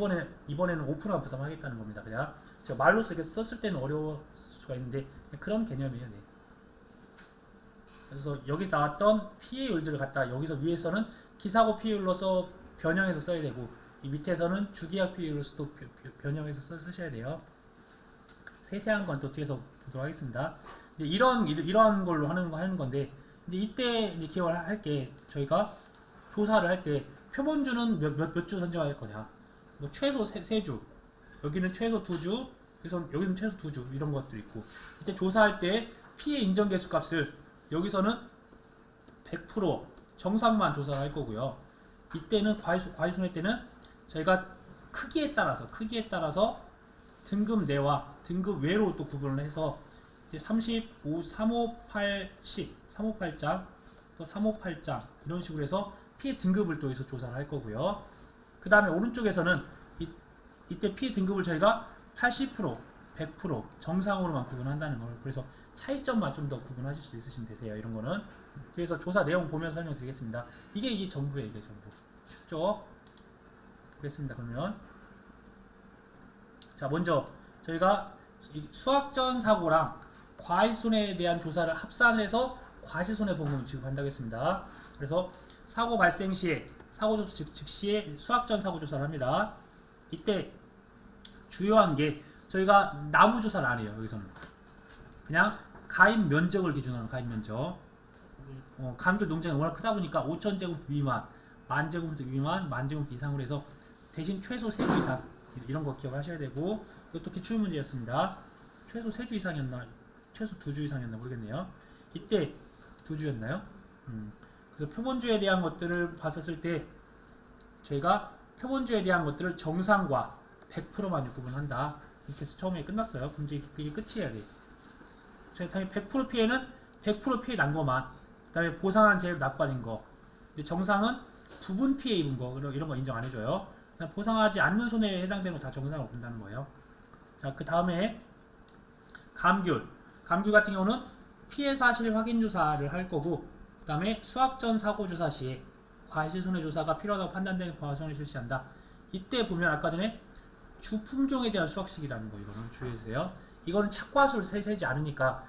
이번에는 5%만 부담하겠다는 겁니다. 그냥 제가 말로 썼을 때는 어려울 수가 있는데 그런 개념이에요. 네. 그래서 여기 나왔던 피해율들을 갖다 여기서 위에서는 기사고 피해율로서 변형해서 써야 되고 이 밑에서는 주계약 피해율로서 또 변형해서 쓰셔야 돼요. 세세한 건 또 뒤에서 보도록 하겠습니다. 이제 이러한 걸로 하는 건데 이제 이때 이제 기억할 게 저희가 조사를 할 때 표본주는 몇 주 선정할 거냐. 뭐 최소 3주, 여기는 최소 2주, 여기는 최소 2주 이런 것도 있고 이때 조사할 때 피해 인정 개수 값을 여기서는 100% 정상만 조사를 할 거고요. 이때는 과실손해 때는 저희가 크기에 따라서 등급 내와 등급 외로 또 구분을 해서 이제 35, 358, 10, 358장 또 358장 이런 식으로 해서 피해 등급을 또 여기서 조사를 할 거고요. 그 다음에 오른쪽에서는 이때 피해 등급을 저희가 80%, 100% 정상으로만 구분한다는 걸 그래서 차이점만 좀 더 구분하실 수 있으시면 되세요. 이런 거는 그래서 조사 내용 보면서 설명드리겠습니다. 이게 전부예요. 이게 전부. 쉽죠? 보겠습니다. 그러면 자 먼저 저희가 수학전 사고랑 과실손해에 대한 조사를 합산을 해서 과실손해보험금을 지급한다고 했습니다. 그래서 사고 발생 시에 사고 접수 즉시에 수학전 사고 조사를 합니다. 이때 주요한 게 저희가 나무 조사를 안 해요. 여기서는 그냥 가입 면적을 기준으로 하는 가입 면적. 감귤 농장이 워낙 크다 보니까 5,000제곱 미만, 10,000제곱 미만, 10,000제곱 이상으로 해서 대신 최소 3주 이상 이런 거 기억하셔야 되고 이것도 기출 문제였습니다. 최소 3주 이상이었나, 최소 2주 이상이었나 모르겠네요. 이때 2주였나요? 그래서 표본주에 대한 것들을 봤었을 때 저희가 표본주에 대한 것들을 정상과 100%만 구분한다. 이렇게 해서 처음에 끝났어요. 그럼 이제 그게 끝이어야 돼. 당연히 100% 피해는 100% 피해 난 것만, 그 다음에 보상한 재료 납부된 거. 정상은 부분 피해 입은 거 이런 거 인정 안 해줘요. 보상하지 않는 손해에 해당되는 거 다 정상으로 본다는 거예요. 자, 그 다음에 감귤 같은 경우는 피해 사실 확인 조사를 할 거고, 그 다음에 수학전 사고 조사 시에 과실손해 조사가 필요하다고 판단된 과실손해 실시한다. 이때 보면 아까 전에 주품종에 대한 수학식이라는 거 이거는 주의해주세요. 이거는 착과수를 세지 않으니까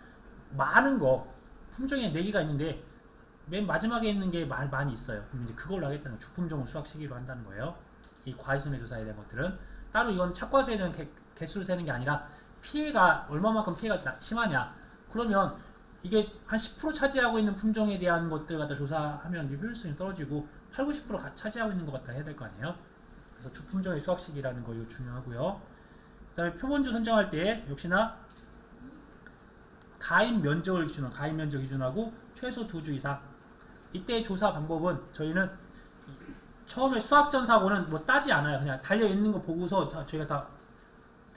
많은 거 품종에 4개가 있는데 맨 마지막에 있는 게 많이 있어요. 그럼 이제 그걸로 하겠다는 거. 주품종을 수학시기로 한다는 거예요. 이 과실손해 조사에 대한 것들은 따로 이건 착과수에 대한 개수를 세는 게 아니라 피해가 얼마만큼 피해가 심하냐. 그러면 이게 한 10% 차지하고 있는 품종에 대한 것들 갖다 조사하면 효율성이 떨어지고 8, 90% 차지하고 있는 것 같다 해야 될 거 아니에요. 그래서 주품종의 수학식이라는 거 이거 중요하고요. 그 다음에 표본주 선정할 때 역시나 가입 면적 기준하고 최소 2주 이상. 이때 조사 방법은 저희는 처음에 수학전 사고는 뭐 따지 않아요. 그냥 달려있는 거 보고서 저희가 다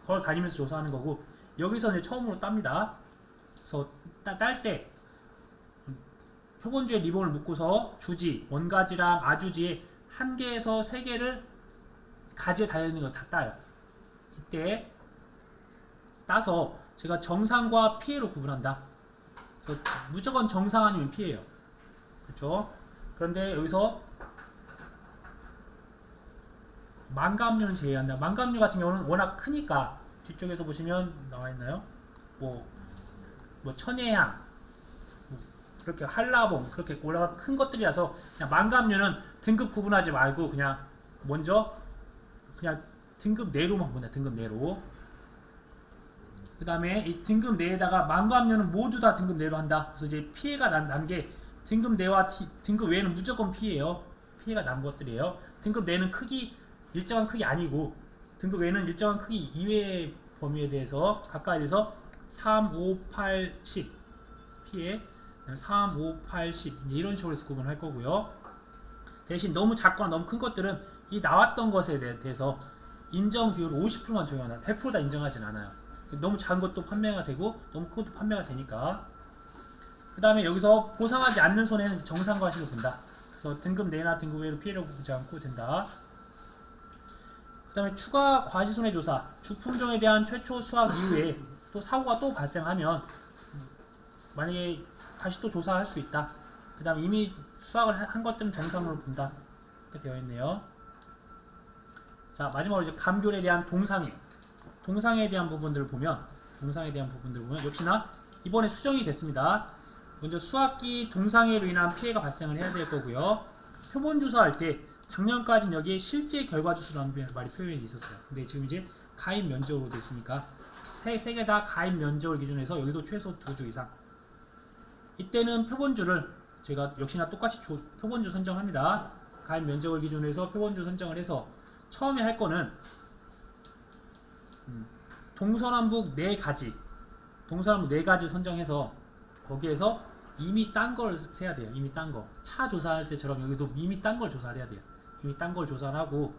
걸어 다니면서 조사하는 거고, 여기서 이제 처음으로 땁니다. 그래서 딸 때 표본주에 리본을 묶고서 주지, 원가지랑 아주지에 1개에서 3개를 가지에 달려있는 거 다 따요. 이때 따서 제가 정상과 피해로 구분한다. 그래서 무조건 정상 아니면 피해예요. 그렇죠? 그런데 여기서 망감류는 제외한다. 망감류 같은 경우는 워낙 크니까 뒤쪽에서 보시면 나와 있나요? 뭐 천혜향, 그렇게 한라봉 그렇게 올라가 큰 것들이라서 그냥 망감류는 등급 구분하지 말고 그냥 먼저 그냥 등급 내로만 본다. 등급 내로. 그 다음에 이 등급 내에다가 망감류는 모두 다 등급 내로 한다. 그래서 이제 피해가 난 게 등급 내와 등급 외에는 무조건 피해예요. 피해가 난 것들이에요. 등급 내는 크기 일정한 크기 아니고 등급 외에는 일정한 크기 이외의 범위에 대해서 각각에 대해서 3, 5, 8, 10 P에 3, 5, 8, 10 이런 식으로 해서 구분할 거고요. 대신 너무 작거나 너무 큰 것들은 이 나왔던 것에 대해서 인정 비율 50%만 적용한다. 100% 다 인정하진 않아요. 너무 작은 것도 판매가 되고 너무 큰 것도 판매가 되니까. 그 다음에 여기서 보상하지 않는 손해는 정상과실로 본다. 그래서 등급 내나 등급 외로 피해를 보지 않고 된다. 그 다음에 추가 과시손해조사, 주품종에 대한 최초 수확 이후에 또 사고가 또 발생하면 만약에 다시 또 조사할 수 있다. 그 다음에 이미 수확을 한 것들은 정상으로 본다. 이렇게 되어 있네요. 자, 마지막으로 이제 감귤에 대한 동상에 대한 부분들을 보면 역시나 이번에 수정이 됐습니다. 먼저 수확기 동상해로 인한 피해가 발생을 해야 될 거고요. 표본 조사할 때 작년까지는 여기에 실제 결과 주수라는 말이 표현이 있었어요. 근데 지금 이제 가입 면적으로 됐으니까 세 개 다 가입 면적을 기준해서 여기도 최소 2주 이상. 이때는 표본주를 제가 역시나 똑같이 표본주 선정합니다. 가입 면적을 기준으로 해서 표본주 선정을 해서 처음에 할 거는 동서남북 4가지 선정해서 거기에서 이미 딴 걸 세야 돼요. 이미 딴 거. 차 조사할 때처럼 여기도 이미 딴 걸 조사를 해야 돼요. 이미 딴 걸 조사를 하고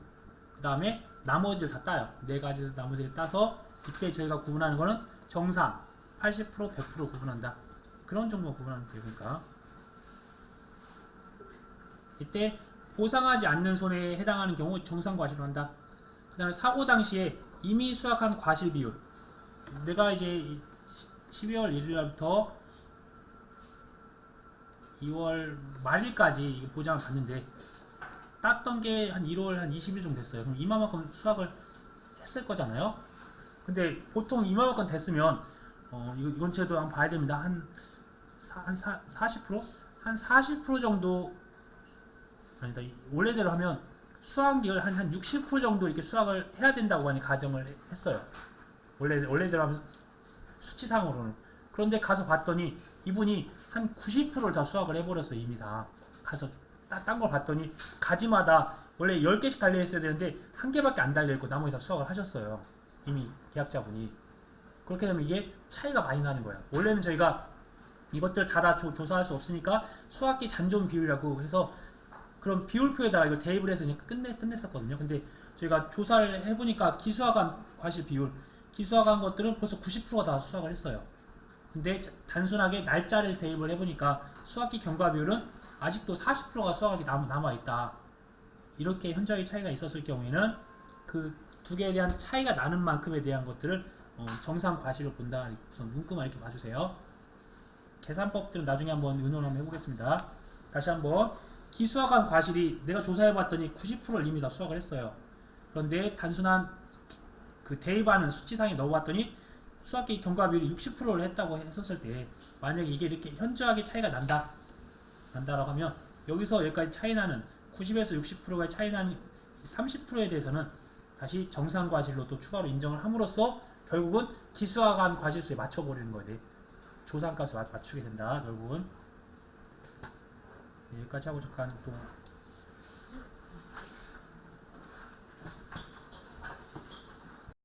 그 다음에 나머지를 다 따요. 4가지 나머지를 따서 이때 저희가 구분하는 거는 정상 80% 100% 구분한다. 그런 정도만 구분하면 돼요. 그러니까 이때 보상하지 않는 손해에 해당하는 경우 정상 과실로 한다. 그 다음에 사고 당시에 이미 수확한 과실 비율, 내가 이제 12월 1일날부터 2월 말일까지 보장을 받는데 땄던 게 한 1월 한 20일 정도 됐어요. 그럼 이만큼 수확을 했을 거잖아요. 근데 보통 이만큼 됐으면 이건 제도 한번 봐야 됩니다. 한 40%? 한 40% 정도, 아니다, 원래대로 하면 수확률 한 60% 정도 이렇게 수확을 해야 된다고 많이 가정을 했어요. 원래대로 하면 수치상으로는. 그런데 가서 봤더니 이분이 한 90%를 다 수확을 해버렸어요. 이미 다 가서 딴 걸 봤더니 가지마다 원래 10개씩 달려있어야 되는데 1개밖에 안 달려있고 나머지 다 수확을 하셨어요. 이미 계약자분이. 그렇게 되면 이게 차이가 많이 나는 거예요. 원래는 저희가 이것들 다 조사할 수 없으니까 수확기 잔존 비율이라고 해서 그런 비율표에다가 이걸 대입을 해서 끝냈었거든요. 근데 저희가 조사를 해보니까 기수화간 과실 비율, 기수화간 것들은 벌써 90%가 다 수확을 했어요. 근데 단순하게 날짜를 대입을 해보니까 수확기 경과 비율은 아직도 40%가 수확이 남아있다. 이렇게 현저히 차이가 있었을 경우에는 그 두 개에 대한 차이가 나는 만큼에 대한 것들을 정상 과실로 본다. 우선 문구만 이렇게 봐주세요. 계산법들은 나중에 한번 의논 한번 해보겠습니다. 다시 한번 기수화간 과실이 내가 조사해봤더니 90%를 이미 다 수확을 했어요. 그런데 단순한 그 대입하는 수치상에 넣어봤더니 수확기 경과 비율이 60%를 했다고 했었을 때 만약에 이게 이렇게 현저하게 차이가 난다라고 하면 여기서 여기까지 차이 나는 90에서 60%가 차이 나는 30%에 대해서는 다시 정상 과실로 또 추가로 인정을 함으로써 결국은 기수화간 과실수에 맞춰버리는 거예요. 조상값에 맞추게 된다. 결국은 네, 여기까지 하고 잠깐 또